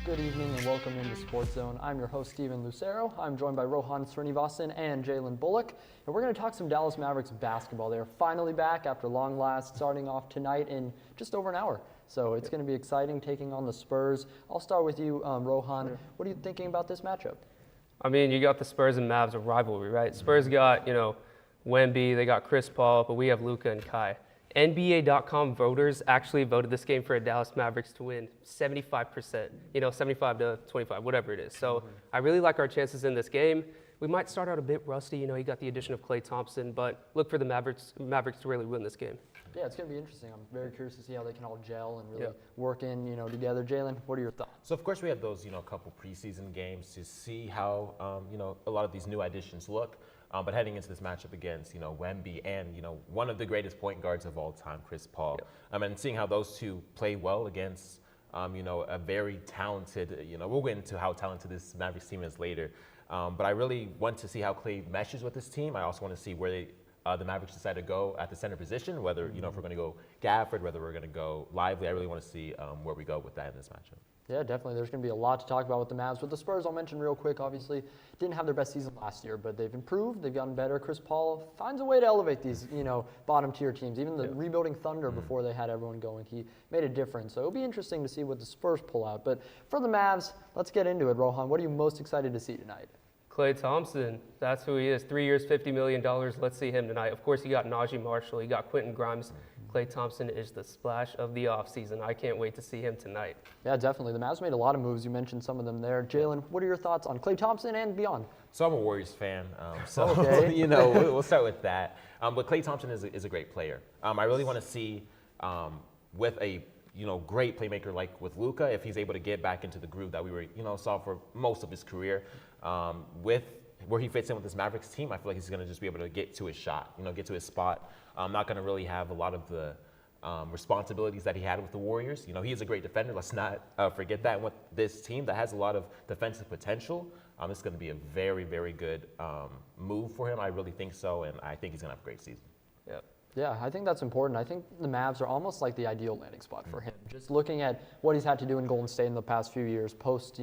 Good evening and welcome into SportsZone. I'm your host, Steven Lucero. I'm joined by Rohan Srinivasan and Jalen Bullock. And we're going to talk some Dallas Mavericks basketball. They're finally back after long last, starting off tonight in just over an hour. So it's going to be exciting taking on the Spurs. I'll start with you, Rohan. What are you thinking about this matchup? I mean, you got the Spurs and Mavs, a rivalry, right? Spurs got, Wemby, they got Chris Paul, but we have Luka and Kai. NBA.com voters actually voted this game for a Dallas Mavericks to win 75%, 75 to 25, whatever it is. So I really like our chances in this game. We might start out a bit rusty, you got the addition of Klay Thompson, but look for the Mavericks to really win this game. Yeah, it's going to be interesting. I'm very curious to see how they can all gel and really work in, together. Jalen, what are your thoughts? So, of course, we had those, couple preseason games to see how, a lot of these new additions look. But heading into this matchup against, Wemby and, one of the greatest point guards of all time, Chris Paul, and seeing how those two play well against, a very talented, we'll get into how talented this Mavericks team is later. But I really want to see how Klay meshes with this team. I also want to see where the Mavericks decide to go at the center position, whether, if we're going to go Gafford, whether we're going to go Lively. I really want to see where we go with that in this matchup. Yeah, definitely. There's going to be a lot to talk about with the Mavs. With the Spurs, I'll mention real quick, obviously, didn't have their best season last year, but they've improved. They've gotten better. Chris Paul finds a way to elevate these, bottom-tier teams. Even the rebuilding Thunder before they had everyone going, he made a difference. So it'll be interesting to see what the Spurs pull out. But for the Mavs, let's get into it. Rohan, what are you most excited to see tonight? Klay Thompson, that's who he is. 3 years, $50 million. Let's see him tonight. Of course, you got Najee Marshall. You got Quentin Grimes. Klay Thompson is the splash of the offseason. I can't wait to see him tonight. Yeah, definitely. The Mavs made a lot of moves. You mentioned some of them there. Jalen, what are your thoughts on Klay Thompson and beyond? So I'm a Warriors fan, okay. We'll start with that. But Klay Thompson is a great player. I really want to see with a great playmaker like with Luka, if he's able to get back into the groove that we were saw for most of his career, with where he fits in with this Mavericks team, I feel like he's going to just be able to get to his shot, get to his spot. Not going to really have a lot of the responsibilities that he had with the Warriors. He is a great defender. Let's not forget that. And with this team that has a lot of defensive potential, it's going to be a very, very good move for him. I really think so, and I think he's going to have a great season. Yeah, I think that's important. I think the Mavs are almost like the ideal landing spot for him. Just looking at what he's had to do in Golden State in the past few years, post,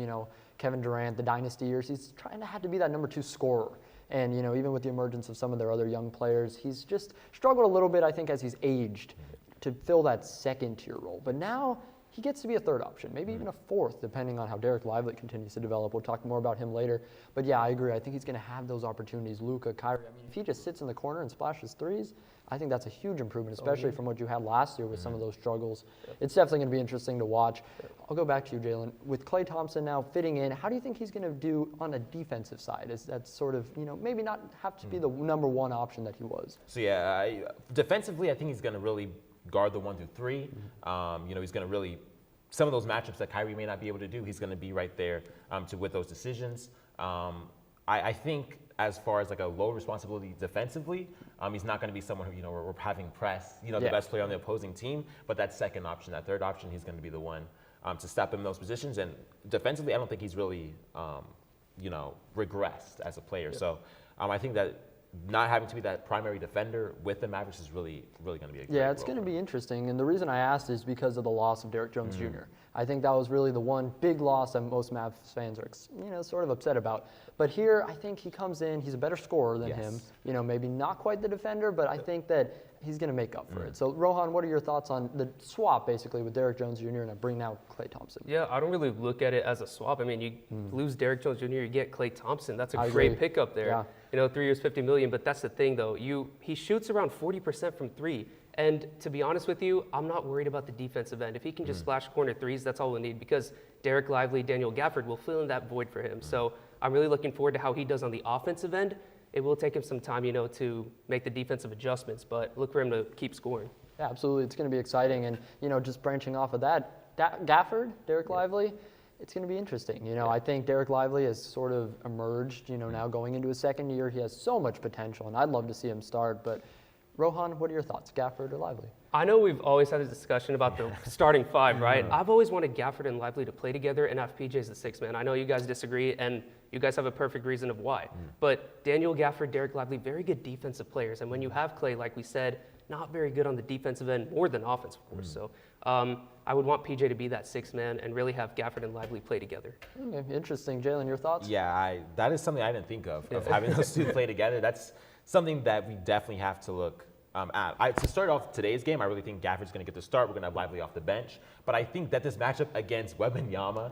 Kevin Durant, the dynasty years, he's trying to have to be that number 2 scorer. And, even with the emergence of some of their other young players, he's just struggled a little bit, I think, as he's aged to fill that second-tier role. But now he gets to be a third option, maybe even a fourth, depending on how Derek Lively continues to develop. We'll talk more about him later. But, yeah, I agree. I think he's going to have those opportunities. Luka, Kyrie, if he just sits in the corner and splashes threes, I think that's a huge improvement, especially from what you had last year with some of those struggles. It's definitely going to be interesting to watch. I'll go back to you, Jalen. With Klay Thompson now fitting in, how do you think he's going to do on a defensive side? Is that sort of, maybe not have to be the number 1 option that he was? So, defensively, I think he's going to really guard the 1 through 3. He's going to really, some of those matchups that Kyrie may not be able to do, he's going to be right there with those decisions. I think as far as like a low responsibility defensively, he's not going to be someone who, we're having press, the best player on the opposing team. But that second option, that third option, he's going to be the one to step in those positions. And defensively, I don't think he's really, regressed as a player. So I think that not having to be that primary defender with the Mavericks is really, really going to be a great it's going to be interesting. And the reason I asked is because of the loss of Derrick Jones Jr. I think that was really the one big loss that most Mavs fans are, sort of upset about. But here, I think he comes in, he's a better scorer than him. Maybe not quite the defender, but I think that he's going to make up for it. So, Rohan, what are your thoughts on the swap, basically, with Derrick Jones Jr. and bring now Klay Thompson? Yeah, I don't really look at it as a swap. I mean, you lose Derrick Jones Jr., you get Klay Thompson. That's a great pickup there. 3 years, $50 million. But that's the thing, though. He shoots around 40% from 3. And to be honest with you, I'm not worried about the defensive end. If he can just splash corner threes, that's all we'll need, because Derek Lively, Daniel Gafford will fill in that void for him. So I'm really looking forward to how he does on the offensive end. It will take him some time, to make the defensive adjustments, but look for him to keep scoring. Yeah, absolutely. It's going to be exciting. And, just branching off of that, Gafford, Derek Lively, it's going to be interesting. I think Derek Lively has sort of emerged, now going into his second year. He has so much potential, and I'd love to see him start. But, Rohan, what are your thoughts, Gafford or Lively? I know we've always had a discussion about the starting 5, right? I've always wanted Gafford and Lively to play together and have PJ as the 6th man. I know you guys disagree, and you guys have a perfect reason of why. But Daniel Gafford, Derek Lively, very good defensive players. And when you have Klay, like we said, not very good on the defensive end, more than offense, of course. So I would want PJ to be that sixth man and really have Gafford and Lively play together. Okay, interesting. Jalen, your thoughts? Yeah, that is something I didn't think of having those two play together. That's something that we definitely have to look at. To start off today's game, I really think Gafford's going to get the start. We're going to have Lively off the bench. But I think that this matchup against Wembanyama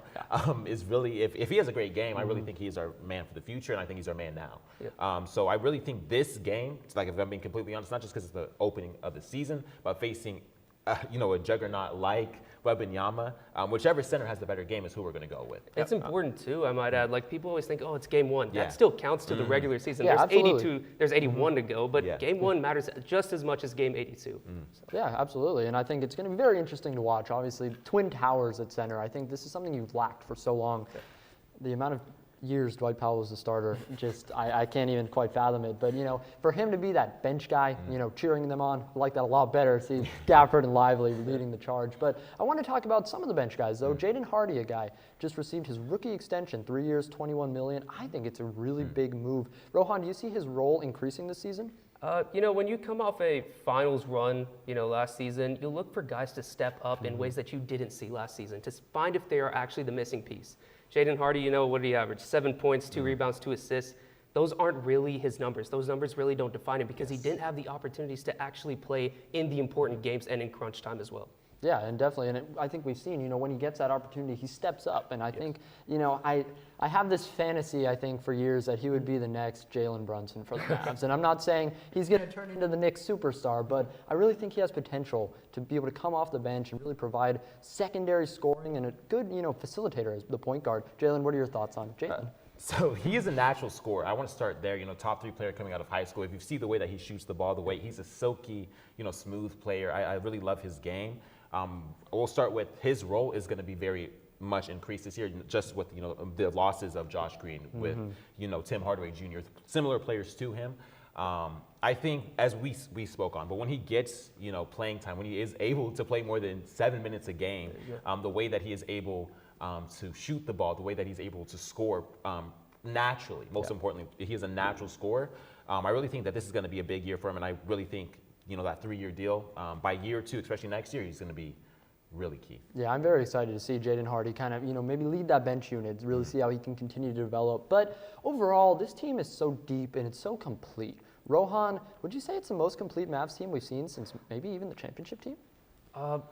is really, if he has a great game, I really think he is our man for the future, and I think he's our man now. Yeah. So I really think this game, like if I'm being completely honest, not just because it's the opening of the season, but facing a juggernaut like Wembanyama, whichever center has the better game is who we're going to go with. It's important too, I might add. Like people always think, oh, it's game one. Yeah. That still counts to the regular season. Yeah, there's absolutely. 82, there's 81 to go, but game one matters just as much as game 82. So. Yeah, absolutely. And I think it's going to be very interesting to watch. Obviously, twin towers at center. I think this is something you've lacked for so long. The amount of years Dwight Powell was the starter, just I can't even quite fathom it. But for him to be that bench guy, cheering them on, I like that a lot better. See Gafford and Lively leading the charge. But I want to talk about some of the bench guys though. Jaden Hardy, a guy, just received his rookie extension, 3 years, $21 million. I think it's a really big move. Rohan, do you see his role increasing this season? When you come off a finals run, last season, you look for guys to step up in ways that you didn't see last season, to find if they are actually the missing piece. Jaden Hardy, what did he average? 7 points, 2 rebounds, 2 assists. Those aren't really his numbers. Those numbers really don't define him because he didn't have the opportunities to actually play in the important games and in crunch time as well. Yeah, and definitely, and I think we've seen, when he gets that opportunity, he steps up, and I think, I have this fantasy, I think, for years that he would be the next Jalen Brunson for the Mavs, and I'm not saying he's going to turn into the Knicks superstar, but I really think he has potential to be able to come off the bench and really provide secondary scoring and a good, facilitator as the point guard. Jalen, what are your thoughts on Jalen? So he is a natural scorer. I want to start there. Top 3 player coming out of high school. If you see the way that he shoots the ball, the way he's a silky, smooth player, I really love his game. We'll start with his role is going to be very much increased this year, just with the losses of Josh Green, with Tim Hardaway Jr., similar players to him. I think as we spoke on, but when he gets playing time, when he is able to play more than 7 minutes a game, the way that he is able to shoot the ball, the way that he's able to score naturally, most importantly, he is a natural scorer. I really think that this is going to be a big year for him, and I really think that 3-year deal, by year 2, especially next year, he's going to be really key. Yeah, I'm very excited to see Jaden Hardy kind of, maybe lead that bench unit, really see how he can continue to develop. But overall, this team is so deep and it's so complete. Rohan, would you say it's the most complete Mavs team we've seen since maybe even the championship team?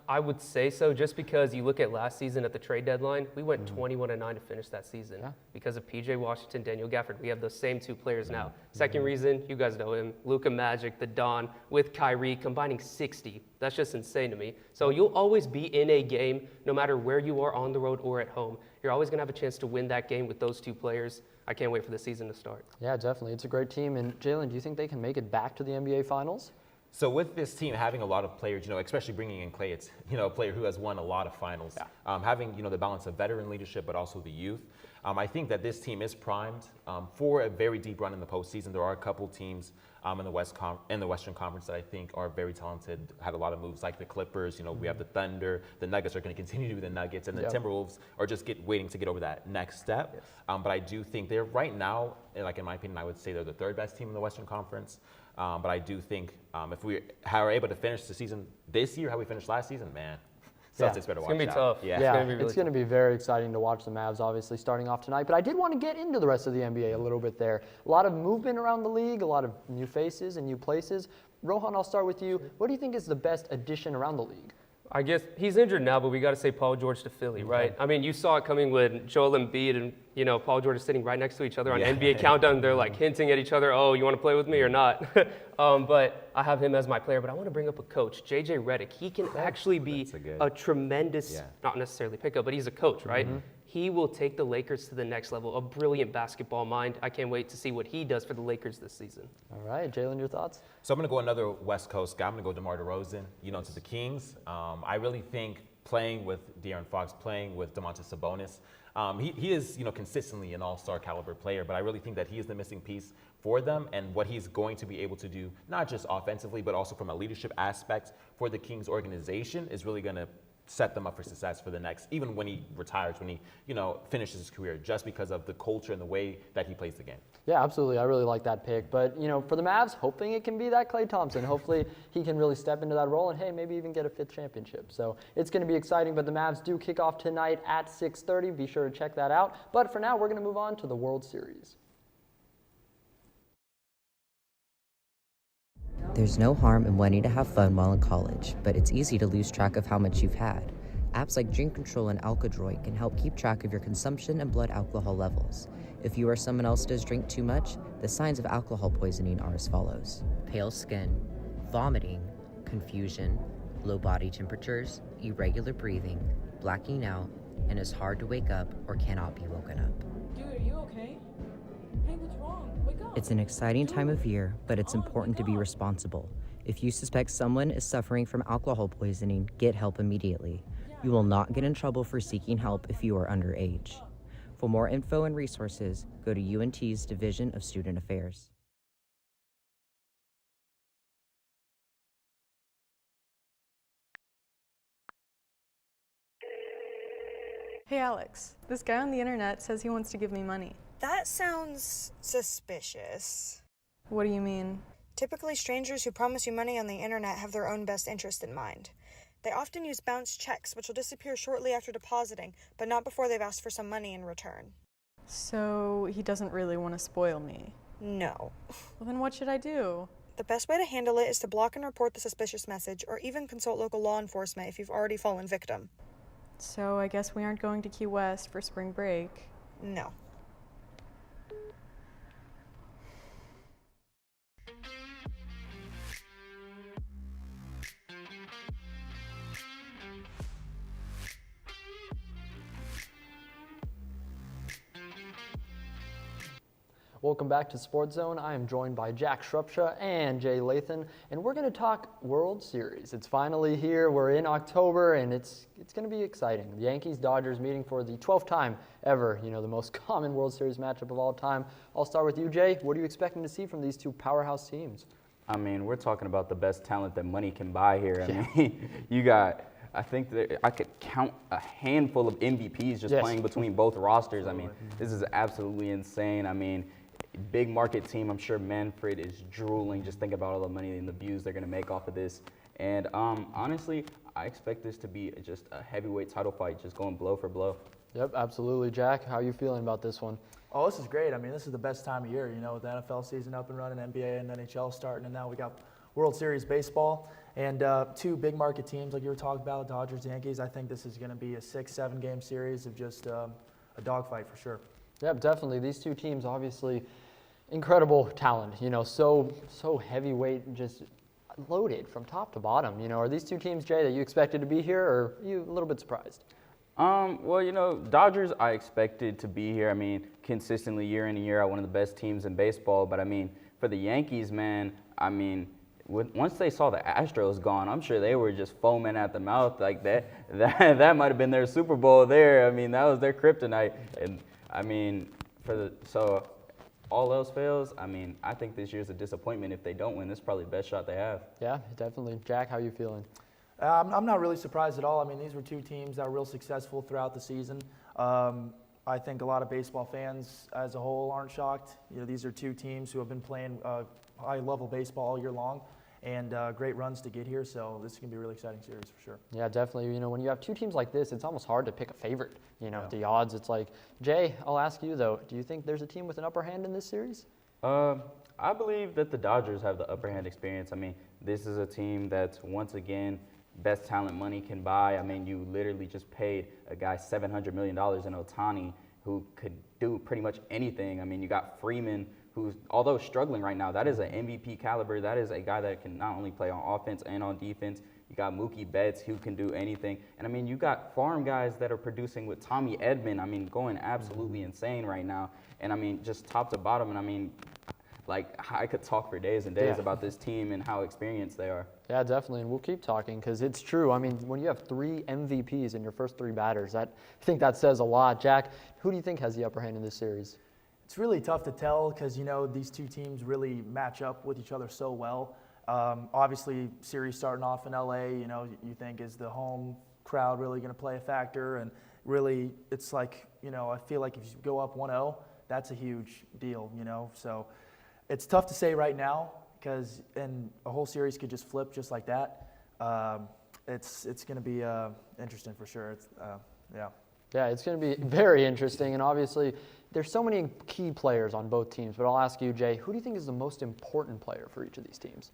I would say so, just because you look at last season at the trade deadline, we went 21-9 to finish that season because of PJ Washington, Daniel Gafford. We have those same 2 players now. Second reason, you guys know him, Luka Magic, the Don, with Kyrie combining 60. That's just insane to me. So you'll always be in a game, no matter where you are on the road or at home. You're always going to have a chance to win that game with those 2 players. I can't wait for the season to start. Yeah, definitely. It's a great team. And Jalen, do you think they can make it back to the NBA Finals? So with this team having a lot of players, especially bringing in Klay, it's a player who has won a lot of finals. Having the balance of veteran leadership, but also the youth. I think that this team is primed for a very deep run in the postseason. There are a couple teams in the Western Conference that I think are very talented, had a lot of moves like the Clippers. We have the Thunder. The Nuggets are going to continue to be the Nuggets, and the Timberwolves are just waiting to get over that next step. But I do think they're right now, like in my opinion, I would say they're the 3rd best team in the Western Conference. But I do think if we are able to finish the season this year, how we finished last season, man, Celtics better watch out. It's going to be tough. It's going to be very exciting to watch the Mavs, obviously, starting off tonight. But I did want to get into the rest of the NBA a little bit there. A lot of movement around the league, a lot of new faces and new places. Rohan, I'll start with you. What do you think is the best addition around the league? I guess he's injured now, but we got to say Paul George to Philly, right? I mean, you saw it coming with Joel Embiid and, Paul George is sitting right next to each other on NBA Countdown. They're like hinting at each other, oh, you want to play with me or not? But I have him as my player. But I want to bring up a coach, JJ Redick. He can actually be a tremendous, not necessarily pickup, but he's a coach, right? He will take the Lakers to the next level. A brilliant basketball mind. I can't wait to see what he does for the Lakers this season. All right, Jalen, your thoughts? So I'm going to go another West Coast guy. I'm going to go DeMar DeRozan, to the Kings. I really think playing with De'Aaron Fox, playing with Domantas Sabonis, he is, consistently an all-star caliber player, but I really think that he is the missing piece for them, and what he's going to be able to do, not just offensively, but also from a leadership aspect for the Kings organization, is really going to set them up for success for the next, even when he retires, when he, finishes his career, just because of the culture and the way that he plays the game. Yeah, absolutely. I really like that pick. But, for the Mavs, hoping it can be that Klay Thompson. Hopefully he can really step into that role and, hey, maybe even get a 5th championship. So it's going to be exciting. But the Mavs do kick off tonight at 6:30. Be sure to check that out. But for now, we're going to move on to the World Series. There's no harm in wanting to have fun while in college, but it's easy to lose track of how much you've had. Apps like Drink Control and Alkadroit can help keep track of your consumption and blood alcohol levels. If you or someone else does drink too much, the signs of alcohol poisoning are as follows: pale skin, vomiting, confusion, low body temperatures, irregular breathing, blacking out, and is hard to wake up or cannot be woken up. Dude, are you okay? Hey, what's wrong? Wake up. It's an exciting time of year, but it's important to be responsible. If you suspect someone is suffering from alcohol poisoning, get help immediately. You will not get in trouble for seeking help if you are underage. For more info and resources, go to UNT's Division of Student Affairs. Hey, Alex. This guy on the internet says he wants to give me money. That sounds suspicious. What do you mean? Typically, strangers who promise you money on the internet have their own best interest in mind. They often use bounced checks, which will disappear shortly after depositing, but not before they've asked for some money in return. So he doesn't really want to spoil me. No. Well, then what should I do? The best way to handle it is to block and report the suspicious message, or even consult local law enforcement if you've already fallen victim. So I guess we aren't going to Key West for spring break. No. Welcome back to SportsZone. I am joined by Jack Shrupsha and Jay Lathan, and we're going to talk World Series. It's finally here. We're in October, and it's going to be exciting. The Yankees-Dodgers meeting for the 12th time ever, the most common World Series matchup of all time. I'll start with you, Jay. What are you expecting to see from these two powerhouse teams? I mean, we're talking about the best talent that money can buy here. I mean, you got, I think that I could count a handful of MVPs just playing between both rosters. I mean, this is absolutely insane. I mean, big market team. I'm sure Manfred is drooling just thinking about all the money and the views they're going to make off of this. And honestly, I expect this to be just a heavyweight title fight, just going blow for blow. Yep, absolutely. Jack, how are you feeling about this one? Oh, this is great. I mean, this is the best time of year, with the NFL season up and running, NBA and NHL starting, and now we got World Series baseball. And two big market teams like you were talking about, Dodgers, Yankees. I think this is going to be a 6-7 game series of just a dogfight for sure. Yep, definitely. These two teams, obviously, incredible talent. So heavyweight, just loaded from top to bottom. Are these two teams, Jay, that you expected to be here, or are you a little bit surprised? Well, Dodgers, I expected to be here. I mean, consistently year in and year out, one of the best teams in baseball. But I mean, for the Yankees, man, I mean, once they saw the Astros gone, I'm sure they were just foaming at the mouth like that. That might have been their Super Bowl there. I mean, that was their kryptonite. And I mean, so all else fails, I mean, I think this year's a disappointment. If they don't win, this is probably the best shot they have. Yeah, definitely. Jack, how are you feeling? I'm not really surprised at all. I mean, these were two teams that were real successful throughout the season. I think a lot of baseball fans as a whole aren't shocked. These are two teams who have been playing high-level baseball all year long, and great runs to get here. So this is going to be a really exciting series for sure. Yeah, definitely. When you have two teams like this, it's almost hard to pick a favorite. The odds, it's like, Jay, I'll ask you, though, do you think there's a team with an upper hand in this series? I believe that the Dodgers have the upper hand experience. I mean, this is a team that's, once again, best talent money can buy. I mean, you literally just paid a guy $700 million in Ohtani, who could do pretty much anything. I mean, you got Freeman, who's, although struggling right now, that is an MVP caliber. That is a guy that can not only play on offense and on defense. You got Mookie Betts, who can do anything. And I mean, you got farm guys that are producing with Tommy Edman. I mean, going absolutely insane right now. And I mean, just top to bottom. And I mean, like, I could talk for days and days about this team and how experienced they are. Yeah, definitely, and we'll keep talking because it's true. I mean, when you have 3 MVPs in your first 3 batters, I think that says a lot. Jack, who do you think has the upper hand in this series? It's really tough to tell because, these two teams really match up with each other so well. Obviously, series starting off in LA, you think is the home crowd really going to play a factor? And really, it's like, I feel like if you go up 1-0, that's a huge deal, So it's tough to say right now because and a whole series could just flip just like that. It's going to be interesting for sure. Yeah. Yeah, it's going to be very interesting, and obviously there's so many key players on both teams, but I'll ask you, Jay, who do you think is the most important player for each of these teams?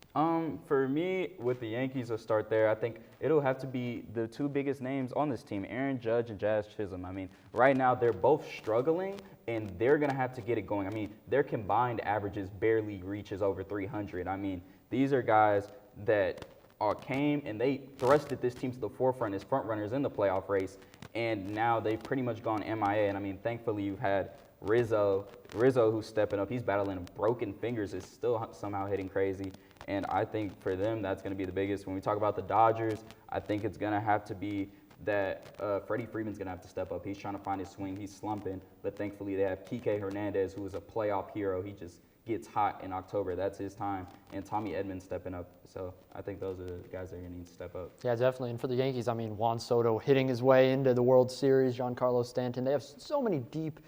For me, with the Yankees, to start there, I think it'll have to be the two biggest names on this team, Aaron Judge and Jazz Chisholm. I mean, right now they're both struggling, and they're going to have to get it going. I mean, their combined averages barely reaches over 300. I mean, these are guys that came and they thrusted this team to the forefront as front runners in the playoff race, and now they've pretty much gone MIA. And I mean, thankfully you've had Rizzo who's stepping up. He's battling broken fingers, is still somehow hitting crazy. And I think for them, that's going to be the biggest. When we talk about the Dodgers, I think it's going to have to be that Freddie Freeman's going to have to step up. He's trying to find his swing. He's slumping. But thankfully, they have Kike Hernandez, who is a playoff hero. He just gets hot in October. That's his time. And Tommy Edman stepping up. So I think those are the guys that are going to need to step up. Yeah, definitely. And for the Yankees, I mean, Juan Soto hitting his way into the World Series, Giancarlo Stanton. They have so many deep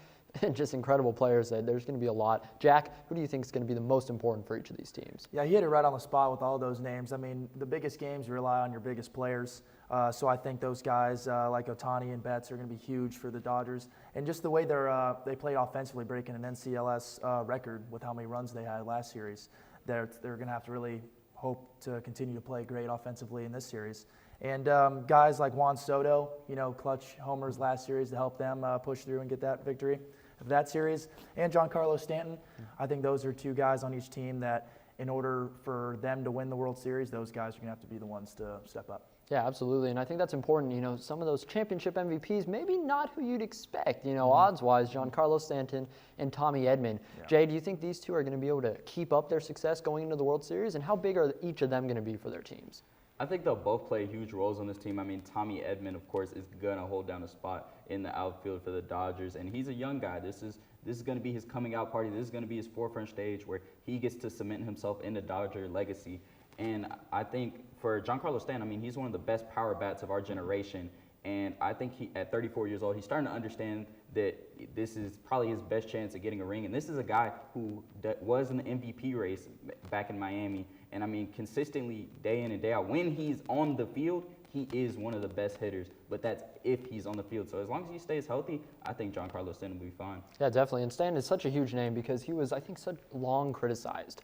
and just incredible players that there's going to be a lot. Jack, who do you think is going to be the most important for each of these teams? Yeah, he hit it right on the spot with all those names. I mean, the biggest games rely on your biggest players. So I think those guys like Ohtani and Betts are going to be huge for the Dodgers. And just the way they play offensively, breaking an NCLS record with how many runs they had last series, they're going to have to really hope to continue to play great offensively in this series. And guys like Juan Soto, clutch homers last series to help them push through and get that victory of that series. And Giancarlo Stanton, I think those are two guys on each team that in order for them to win the World Series, those guys are going to have to be the ones to step up. Yeah, absolutely. And I think that's important. Some of those championship MVPs, maybe not who you'd expect, odds-wise, Giancarlo Stanton and Tommy Edman. Yeah. Jay, do you think these two are going to be able to keep up their success going into the World Series? And how big are each of them going to be for their teams? I think they'll both play huge roles on this team. I mean, Tommy Edman, of course, is going to hold down a spot in the outfield for the Dodgers, and he's a young guy. This is going to be his coming out party. This is going to be his forefront stage where he gets to cement himself in the Dodger legacy. And I think for Giancarlo Stanton, I mean, he's one of the best power bats of our generation. And I think at 34 years old, he's starting to understand that this is probably his best chance at getting a ring. And this is a guy who was in the MVP race back in Miami. And I mean, consistently, day in and day out, when he's on the field, he is one of the best hitters. But that's if he's on the field. So as long as he stays healthy, I think Giancarlo Stanton will be fine. Yeah, definitely. And Stanton is such a huge name because he was, I think, such long criticized,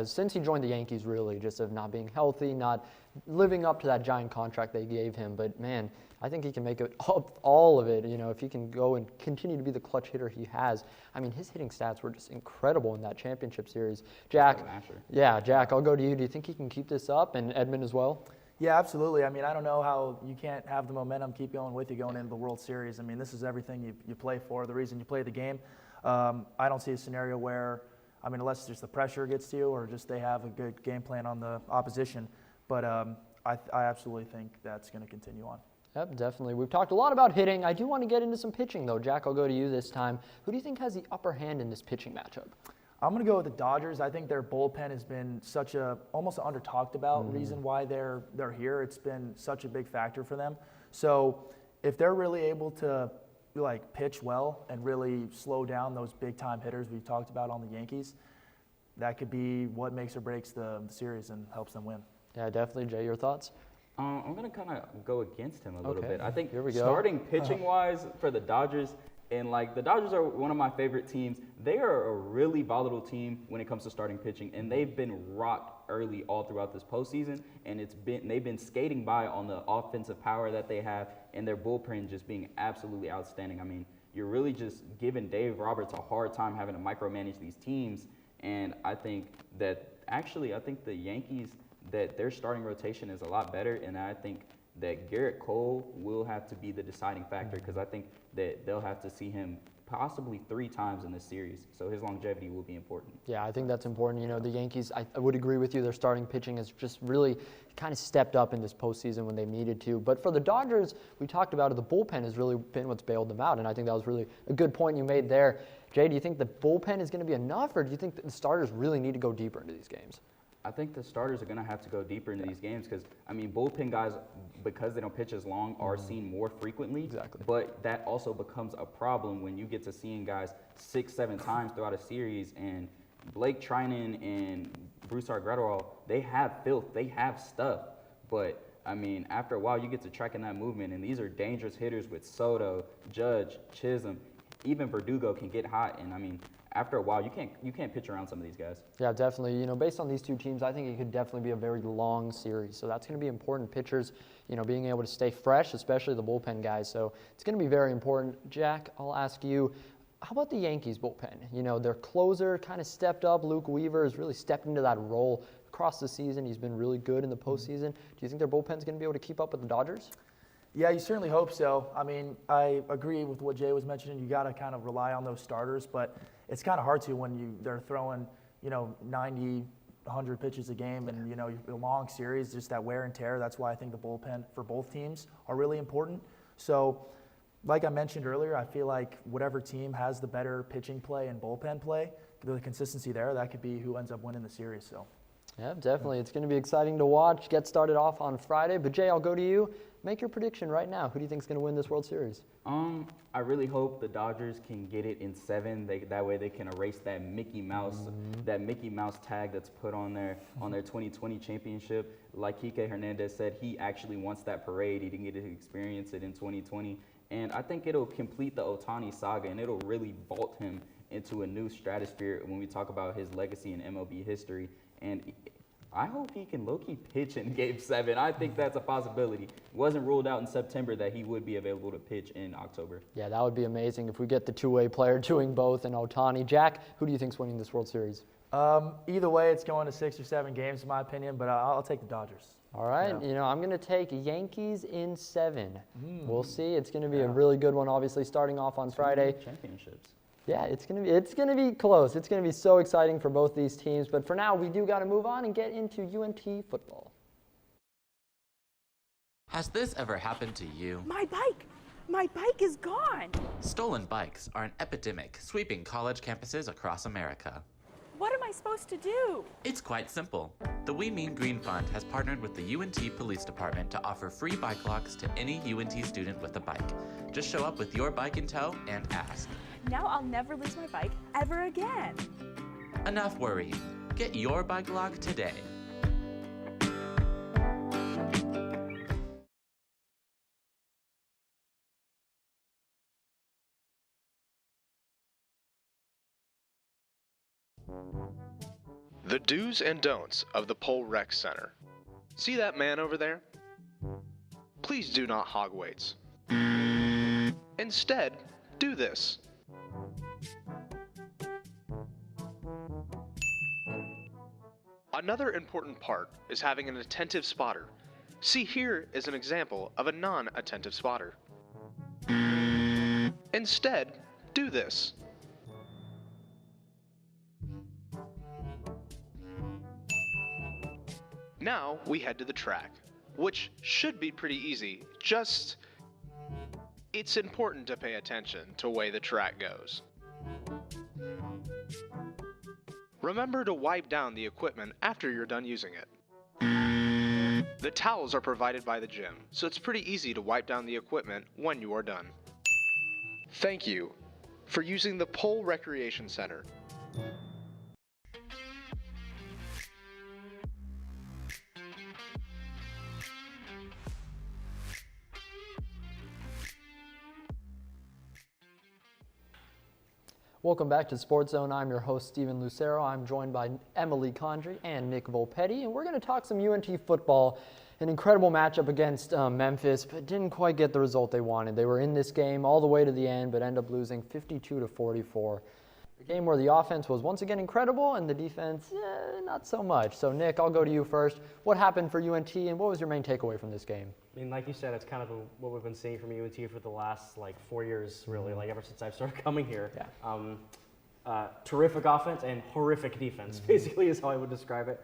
since he joined the Yankees, really, just of not being healthy, not living up to that giant contract they gave him. But, man, I think he can make it up, all of it, if he can go and continue to be the clutch hitter he has. I mean, his hitting stats were just incredible in that championship series. Jack, I'll go to you. Do you think he can keep this up, and Edman as well? Yeah, absolutely. I mean, I don't know how you can't have the momentum keep going with you going into the World Series. I mean, this is everything you play for, the reason you play the game. I don't see a scenario where, unless just the pressure gets to you or just they have a good game plan on the opposition. But I absolutely think that's going to continue on. Yep, definitely. We've talked a lot about hitting. I do want to get into some pitching, though. Jack, I'll go to you this time. Who do you think has the upper hand in this pitching matchup? I'm going to go with the Dodgers. I think their bullpen has been such almost an under-talked about reason why they're here. It's been such a big factor for them. So if they're really able to pitch well and really slow down those big-time hitters we've talked about on the Yankees, that could be what makes or breaks the series and helps them win. Yeah, definitely. Jay, your thoughts? I'm going to kind of go against him a little bit. I think Here we go. Starting pitching-wise for the Dodgers, and the Dodgers are one of my favorite teams. They are a really volatile team when it comes to starting pitching, and they've been rocked early all throughout this postseason, and they've been skating by on the offensive power that they have, and their bullpen just being absolutely outstanding. I mean, you're really just giving Dave Roberts a hard time having to micromanage these teams, and I think the Yankees, that their starting rotation is a lot better, and I think that Garrett Cole will have to be the deciding factor because I think that they'll have to see him possibly 3 times in this series. So his longevity will be important. Yeah, I think that's important. The Yankees, I would agree with you. Their starting pitching has just really kind of stepped up in this postseason when they needed to. But for the Dodgers, we talked about it, the bullpen has really been what's bailed them out, and I think that was really a good point you made there. Jay, do you think the bullpen is going to be enough, or do you think that the starters really need to go deeper into these games? I think the starters are going to have to go deeper into these games because, I mean, bullpen guys, because they don't pitch as long, are seen more frequently. Exactly. But that also becomes a problem when you get to seeing guys 6-7 times throughout a series. And Blake Trinan and Bruce Gratterall, they have filth, they have stuff. But, I mean, after a while, you get to tracking that movement. And these are dangerous hitters with Soto, Judge, Chisholm. Even Verdugo can get hot. And, I mean, after a while, you can't pitch around some of these guys. Yeah, definitely. You know, based on these two teams, I think it could definitely be a very long series. So that's going to be important. Pitchers, you know, being able to stay fresh, especially the bullpen guys. So it's going to be very important. Jack, I'll ask you, how about the Yankees bullpen? You know, their closer kind of stepped up. Luke Weaver has really stepped into that role across the season. He's been really good in the postseason. Do you think their bullpen's going to be able to keep up with the Dodgers? Yeah, you certainly hope so. I mean, I agree with what Jay was mentioning. You got to kind of rely on those starters, but it's kind of hard to when they're throwing, you know, 90, 100 pitches a game, and you know, a long series, just that wear and tear. That's why I think the bullpen for both teams are really important. So, like I mentioned earlier, I feel like whatever team has the better pitching play and bullpen play, the consistency there, that could be who ends up winning the series. So. Yeah, definitely. It's going to be exciting to watch. Get started off on Friday. But Jay, I'll go to you. Make your prediction right now. Who do you think is going to win this World Series? I really hope the Dodgers can get it in 7. That way they can erase that Mickey Mouse tag that's put on their 2020 championship. Like Kike Hernandez said, he actually wants that parade. He didn't get to experience it in 2020. And I think it'll complete the Ohtani saga, and it'll really vault him into a new stratosphere when we talk about his legacy in MLB history. And I hope he can low-key pitch in Game 7. I think that's a possibility. It wasn't ruled out in September that he would be available to pitch in October. Yeah, that would be amazing if we get the two-way player doing both in Ohtani. Jack, who do you think is winning this World Series? Either way, it's going to 6 or 7 games in my opinion, but I'll take the Dodgers. All right, you know, I'm going to take Yankees in 7. We'll see. It's going to be a really good one, obviously, starting off on Friday. Championships. Yeah, it's gonna be close. It's gonna be so exciting for both these teams. But for now, we do got to move on and get into UNT football. Has this ever happened to you? My bike is gone. Stolen bikes are an epidemic sweeping college campuses across America. What am I supposed to do? It's quite simple. The We Mean Green Fund has partnered with the UNT Police Department to offer free bike locks to any UNT student with a bike. Just show up with your bike in tow and ask. Now I'll never lose my bike ever again. Enough worrying. Get your bike lock today. The do's and don'ts of the Pole Rec Center. See that man over there? Please do not hog weights. Instead, do this. Another important part is having an attentive spotter. See, here is an example of a non-attentive spotter. Instead, do this. Now we head to the track, which should be pretty easy, just it's important to pay attention to the way the track goes. Remember to wipe down the equipment after you're done using it. The towels are provided by the gym, so it's pretty easy to wipe down the equipment when you are done. Thank you for using the Pole Recreation Center. Welcome back to SportsZone. I'm your host, Steven Lucero. I'm joined by Emily Condry and Nick Volpetti, and we're going to talk some UNT football. An incredible matchup against Memphis, but didn't quite get the result they wanted. They were in this game all the way to the end, but end up losing 52-44. A game where the offense was once again incredible and the defense, not so much. So Nick, I'll go to you first. What happened for UNT, and what was your main takeaway from this game? I mean, like you said, it's kind of what we've been seeing from UNT for the last 4 years, really, ever since I've started coming here. Yeah. terrific offense and horrific defense, basically is how I would describe it.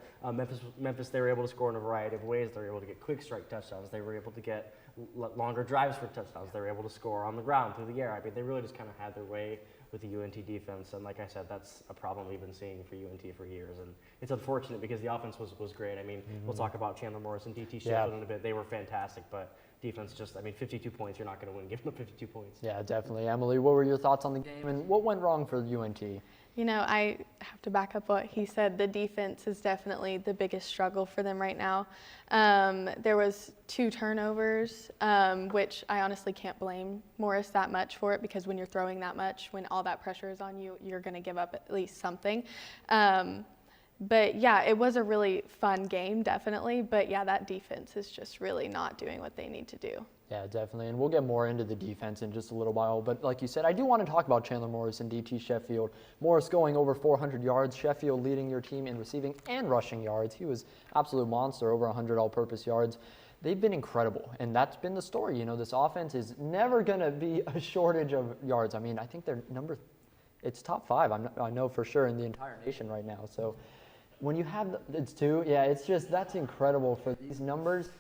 Memphis, they were able to score in a variety of ways. They were able to get quick strike touchdowns. They were able to get longer drives for touchdowns. They were able to score on the ground, through the air. I mean, they really just kind of had their way with the UNT defense. And like I said, that's a problem we've been seeing for UNT for years. And it's unfortunate because the offense was great. I mean, we'll talk about Chandler Morris and DT Sheffield in a bit. They were fantastic, but defense just, 52 points, you're not going to win. Give them 52 points. Yeah, definitely. Emily, what were your thoughts on the game and what went wrong for UNT? You know, I have to back up what he said. The defense is definitely the biggest struggle for them right now. There was 2 turnovers, which I honestly can't blame Morris that much for it, because when you're throwing that much, when all that pressure is on you, you're going to give up at least something. But yeah, it was a really fun game, definitely. But yeah, that defense is just really not doing what they need to do. Yeah, definitely. And we'll get more into the defense in just a little while. But like you said, I do want to talk about Chandler Morris and DT Sheffield. Morris going over 400 yards. Sheffield leading your team in receiving and rushing yards. He was absolute monster, over 100 all-purpose yards. They've been incredible, and that's been the story. You know, this offense is never going to be a shortage of yards. I mean, I think they're it's top 5, I know for sure, in the entire nation right now. So when you have, it's 2, yeah, it's just, that's incredible for these numbers.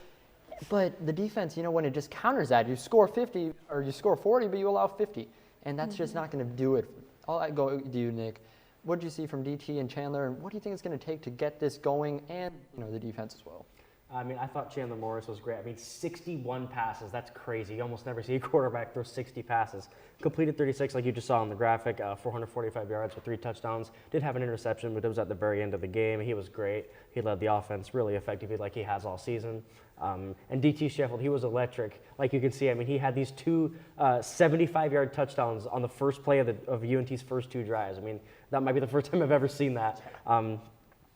But the defense, you know, when it just counters that, you score 50 or you score 40, but you allow 50. And that's just not going to do it. I'll go to you, Nick. What did you see from DT and Chandler, and what do you think it's going to take to get this going, and, you know, the defense as well? I mean, I thought Chandler Morris was great. I mean, 61 passes, that's crazy. You almost never see a quarterback throw 60 passes. Completed 36, like you just saw on the graphic, 445 yards with 3 touchdowns. Did have an interception, but it was at the very end of the game. He was great. He led the offense really effectively like he has all season. And DT Sheffield, he was electric. Like you can see, I mean, he had these 2 75-yard touchdowns on the first play of UNT's first 2 drives. I mean, that might be the first time I've ever seen that.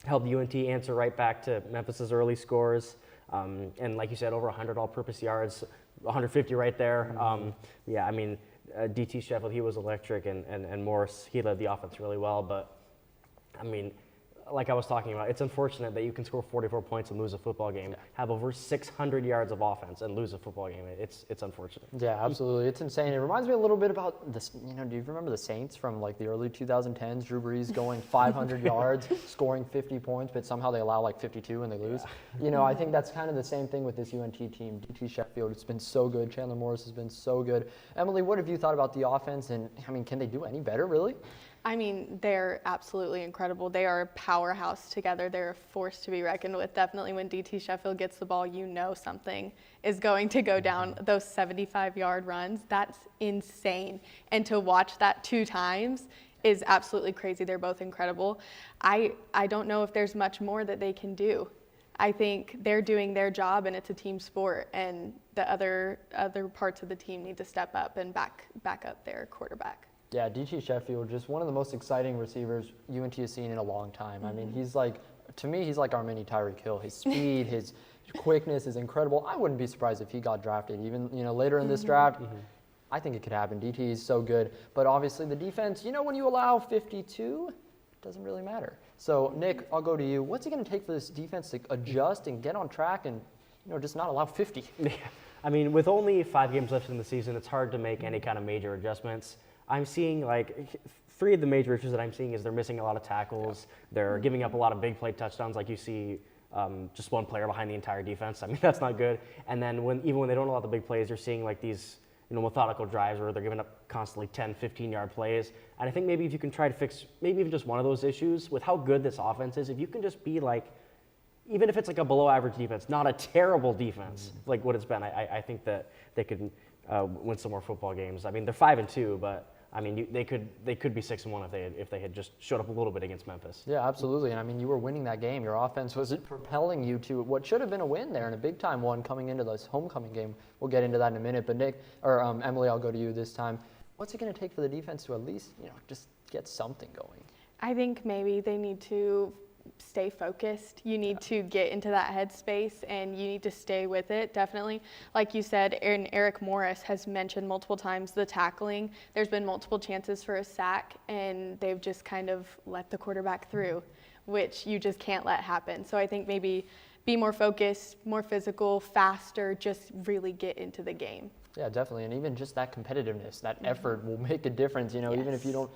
Helped UNT answer right back to Memphis's early scores. And like you said, over 100 all-purpose yards, 150 right there. Yeah, I mean, DT Sheffield, he was electric, and Morris, he led the offense really well. But, I mean, like I was talking about, it's unfortunate that you can score 44 points and lose a football game, have over 600 yards of offense and lose a football game. It's unfortunate. Yeah, absolutely. It's insane. It reminds me a little bit about this, you know, do you remember the Saints from like the early 2010s? Drew Brees going 500 yards, scoring 50 points, but somehow they allow like 52 and they lose. You know, I think that's kind of the same thing with this UNT team. DT Sheffield, it's been so good. Chandler Morris has been so good. Emily, what have you thought about the offense? And I mean, can they do any better, really? I mean, they're absolutely incredible. They are a powerhouse together. They're a force to be reckoned with. Definitely when DT Sheffield gets the ball, you know something is going to go down. Those 75-yard runs, that's insane. And to watch that 2 times is absolutely crazy. They're both incredible. I don't know if there's much more that they can do. I think they're doing their job, and it's a team sport, and the other parts of the team need to step up and back up their quarterback. Yeah, DT Sheffield, just one of the most exciting receivers UNT has seen in a long time. I mean, he's like, to me, he's like our mini Tyreek Hill. His speed, his quickness is incredible. I wouldn't be surprised if he got drafted even, you know, later in this draft. I think it could happen. DT is so good. But obviously the defense, you know, when you allow 52, it doesn't really matter. So, Nick, I'll go to you. What's it going to take for this defense to adjust and get on track and, you know, just not allow 50? I mean, with only 5 games left in the season, it's hard to make any kind of major adjustments. I'm seeing like 3 of the major issues that I'm seeing is they're missing a lot of tackles. They're giving up a lot of big play touchdowns, like you see just one player behind the entire defense. I mean, that's not good. And then even when they don't allow the big plays, you're seeing like these, you know, methodical drives where they're giving up constantly 10, 15-yard plays. And I think maybe if you can try to fix maybe even just one of those issues with how good this offense is, if you can just be like, even if it's like a below average defense, not a terrible defense like what it's been, I think that they could win some more football games. I mean, they're 5-2, but I mean, they could be 6-1 if they had just showed up a little bit against Memphis. Yeah, absolutely. And I mean, you were winning that game. Your offense was propelling you to what should have been a win there and a big time one coming into this homecoming game. We'll get into that in a minute. But Emily, I'll go to you this time. What's it going to take for the defense to at least, you know, just get something going? I think maybe they need to stay focused. You need to get into that headspace and you need to stay with it, definitely. Like you said, Eric Morris has mentioned multiple times the tackling. There's been multiple chances for a sack and they've just kind of let the quarterback through, which you just can't let happen. So I think maybe be more focused, more physical, faster, just really get into the game. Yeah, definitely. And even just that competitiveness, that effort will make a difference, even if you don't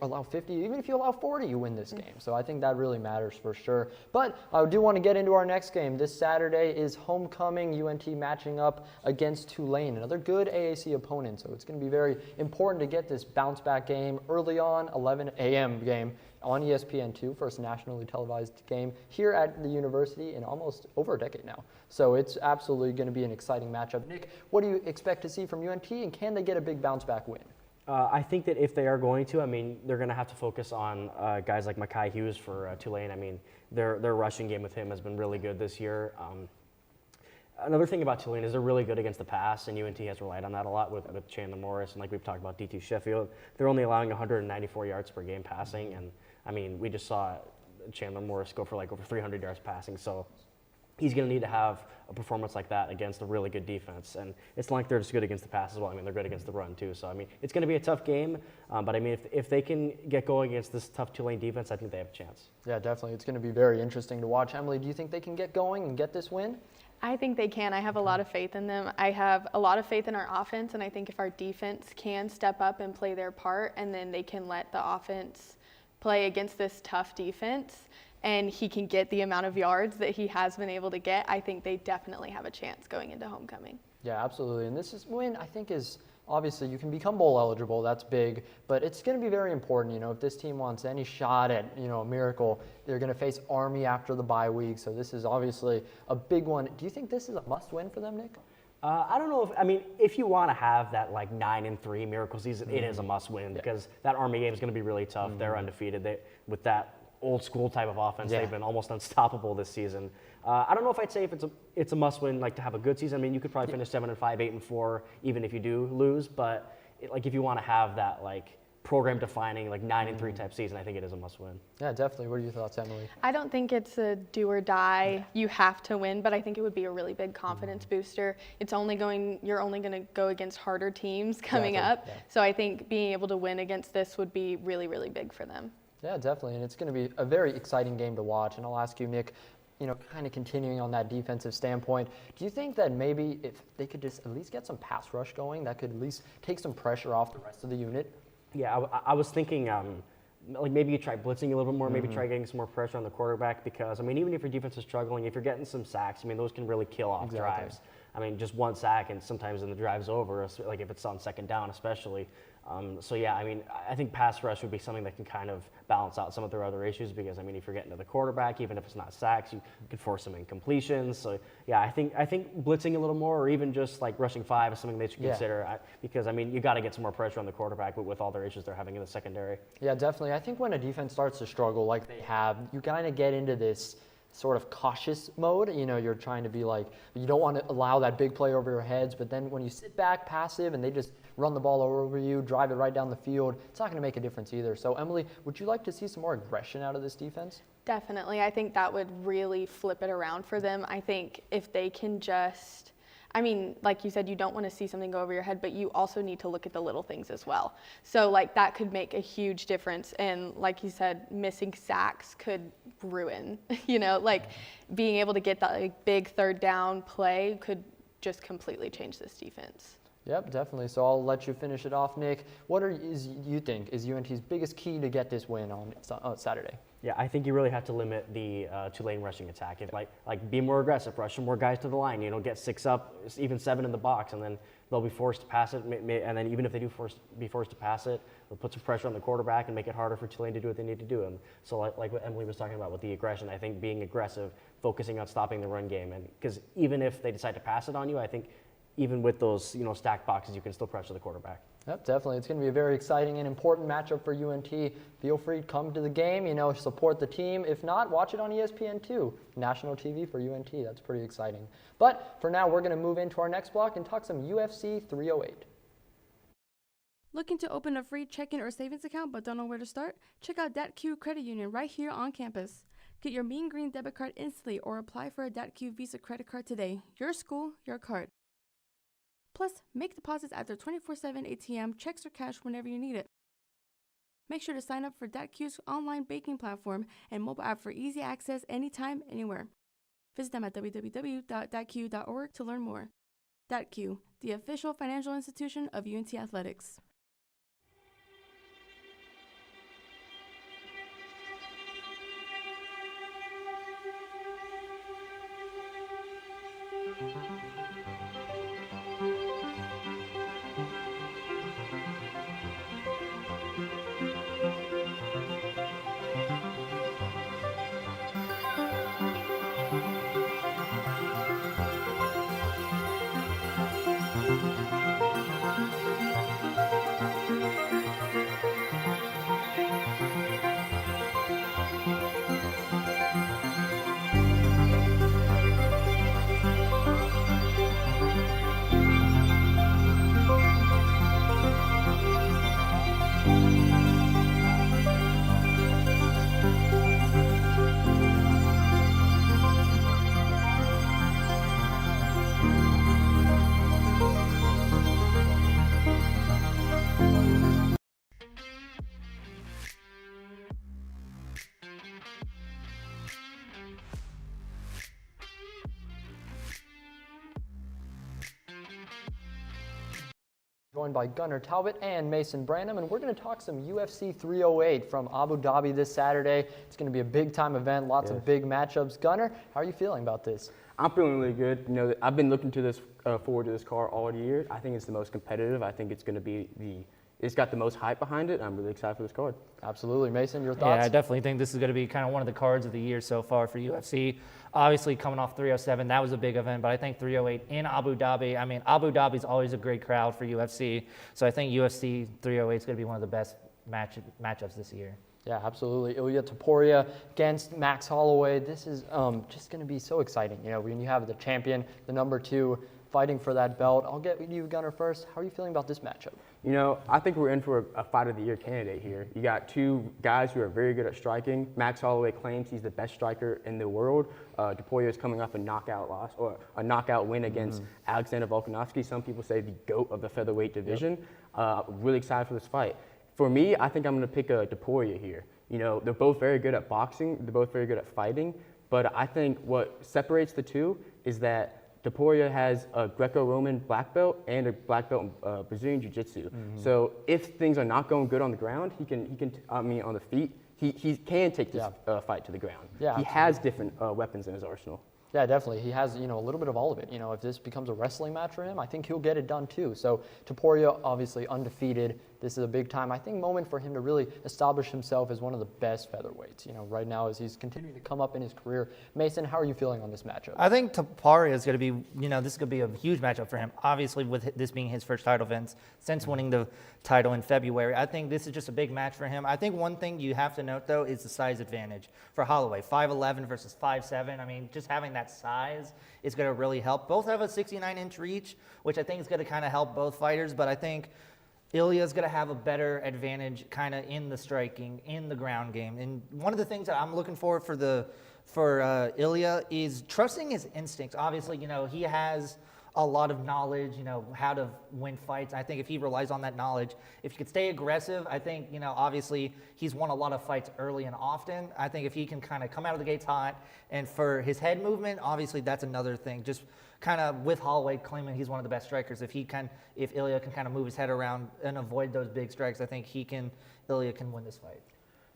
allow 50, even if you allow 40, you win this game. So I think that really matters for sure. But I do want to get into our next game. This Saturday is homecoming, UNT matching up against Tulane, another good AAC opponent. So it's going to be very important to get this bounce back game early on, 11 a.m. game on ESPN2, first nationally televised game here at the university in almost over a decade now. So it's absolutely going to be an exciting matchup. Nick, what do you expect to see from UNT, and can they get a big bounce back win? I think that if they are going to, they're going to have to focus on guys like Mekhi Hughes for Tulane. Their rushing game with him has been really good this year. Another thing about Tulane is they're really good against the pass, and UNT has relied on that a lot with Chandler Morris, and like we've talked about DT Sheffield. They're only allowing 194 yards per game passing, and we just saw Chandler Morris go for like over 300 yards passing, so he's going to need to have a performance like that against a really good defense. And it's not like they're just good against the pass as well. They're good against the run too. So, it's going to be a tough game. But, if they can get going against this tough Tulane defense, I think they have a chance. Yeah, definitely. It's going to be very interesting to watch. Emily, do you think they can get going and get this win? I think they can. I have a lot of faith in them. I have a lot of faith in our offense, and I think if our defense can step up and play their part, and then they can let the offense play against this tough defense, and he can get the amount of yards that he has been able to get, I think they definitely have a chance going into homecoming. Yeah, absolutely. And this win, I think, is obviously you can become bowl eligible. That's big. But it's going to be very important. If this team wants any shot at, a miracle, they're going to face Army after the bye week. So this is obviously a big one. Do you think this is a must-win for them, Nick? I don't know if you want to have that 9-3 miracle season, it is a must-win because that Army game is going to be really tough. They're undefeated. With that old school type of offense, they've been almost unstoppable this season. I don't know if I'd say if it's a must-win to have a good season. You could probably finish 7-5, 8-4, even if you do lose. But if you want to have that program-defining 9-3 type season, I think it is a must-win. Yeah, definitely. What are your thoughts, Emily? I don't think it's a do or die. You have to win, but I think it would be a really big confidence booster. You're only going to go against harder teams coming up. Yeah. So I think being able to win against this would be really, really big for them. Yeah, definitely, and it's going to be a very exciting game to watch. And I'll ask you, Nick, kind of continuing on that defensive standpoint, do you think that maybe if they could just at least get some pass rush going, that could at least take some pressure off the rest of the unit? Yeah, I was thinking maybe you try blitzing a little bit more, maybe try getting some more pressure on the quarterback because, even if your defense is struggling, if you're getting some sacks, those can really kill off drives. Just one sack and sometimes then the drive's over, if it's on second down especially. I think pass rush would be something that can kind of balance out some of their other issues because, if you're getting to the quarterback, even if it's not sacks, you could force some incompletions. So, yeah, I think blitzing a little more or even just rushing 5 is something they should consider because, you got to get some more pressure on the quarterback with all their issues they're having in the secondary. Yeah, definitely. I think when a defense starts to struggle like they have, you kind of get into this sort of cautious mode. You're trying to be you don't want to allow that big play over your heads, but then when you sit back passive and they just run the ball over you, drive it right down the field, it's not going to make a difference either. So, Emily, would you like to see some more aggression out of this defense? Definitely. I think that would really flip it around for them. I think if they can just like you said, you don't want to see something go over your head, but you also need to look at the little things as well. So, that could make a huge difference. And like you said, missing sacks could ruin, being able to get that big third down play could just completely change this defense. Yep, definitely. So I'll let you finish it off, Nick. What you think is UNT's biggest key to get this win on Saturday? Yeah, I think you really have to limit the Tulane rushing attack. If be more aggressive, rush some more guys to the line. Get 6 up, even 7 in the box, and then they'll be forced to pass it. And then even if they do be forced to pass it, they'll put some pressure on the quarterback and make it harder for Tulane to do what they need to do. And so, like what Emily was talking about with the aggression, I think being aggressive, focusing on stopping the run game, and because even if they decide to pass it on you, I think even with those stacked boxes, you can still pressure the quarterback. Yep, definitely. It's going to be a very exciting and important matchup for UNT. Feel free to come to the game, support the team. If not, watch it on ESPN2, national TV for UNT. That's pretty exciting. But for now, we're going to move into our next block and talk some UFC 308. Looking to open a free checking or savings account but don't know where to start? Check out DatQ Credit Union right here on campus. Get your Mean Green debit card instantly or apply for a DatQ Visa credit card today. Your school, your card. Plus, make deposits at their 24/7 ATM, checks or cash whenever you need it. Make sure to sign up for DatQ's online banking platform and mobile app for easy access anytime, anywhere. Visit them at www.datq.org to learn more. DATQ, the official financial institution of UNT Athletics. Joined by Gunnar Talbot and Mason Branham, and we're going to talk some UFC 308 from Abu Dhabi this Saturday. It's going to be a big-time event, lots of big matchups. Gunnar, how are you feeling about this? I'm feeling really good. You know, I've been looking to this forward to this card all year. I think it's the most competitive. I think it's going to be it's got the most hype behind it. I'm really excited for this card. Absolutely. Mason, your thoughts? Yeah, I definitely think this is going to be kind of one of the cards of the year so far for UFC. Obviously, coming off 307, that was a big event, but I think 308 in Abu Dhabi, I mean, Abu Dhabi is always a great crowd for UFC, so I think UFC 308 is going to be one of the best matchups this year. Yeah, absolutely. Ilya Topuria against Max Holloway. This is just going to be so exciting. You know, when you have the champion, the number 2, fighting for that belt. I'll get you, Gunnar, first. How are you feeling about this matchup? You know, I think we're in for a fight of the year candidate here. You got two guys who are very good at striking. Max Holloway claims he's the best striker in the world. Topuria is coming off a knockout loss or a knockout win against Alexander Volkanovski. Some people say the GOAT of the featherweight division. Really excited for this fight. For me, I think I'm going to pick Topuria here. You know, they're both very good at boxing. They're both very good at fighting. But I think what separates the two is that Topuria has a Greco-Roman black belt and a black belt in Brazilian Jiu-Jitsu. So if things are not going good on the ground, he can on the feet, he can take this fight to the ground. Yeah, he has different weapons in his arsenal. Yeah, definitely. He has, you know, a little bit of all of it. You know, if this becomes a wrestling match for him, I think he'll get it done too. So Topuria, obviously undefeated. This is a big time, I think, moment for him to really establish himself as one of the best featherweights, you know, right now as he's continuing to come up in his career. Mason, how are you feeling on this matchup? I think Topuria is going to be, you know, this is going to be a huge matchup for him. Obviously, with this being his first title defense since winning the title in February, I think this is just a big match for him. I think one thing you have to note, though, is the size advantage for Holloway. 5'11" versus 5'7". I mean, just having that size is going to really help. Both have a 69-inch reach, which I think is going to kind of help both fighters, but I think Ilya's going to have a better advantage kind of in the striking, in the ground game. And one of the things that I'm looking for Ilya is trusting his instincts. Obviously, you know, he has a lot of knowledge, you know, how to win fights. I think if he relies on that knowledge, if he could stay aggressive, I think, you know, obviously he's won a lot of fights early and often. I think if he can kind of come out of the gates hot, and for his head movement, obviously that's another thing. Just kind of with Holloway claiming he's one of the best strikers, if Ilya can kind of move his head around and avoid those big strikes, I think Ilya can win this fight.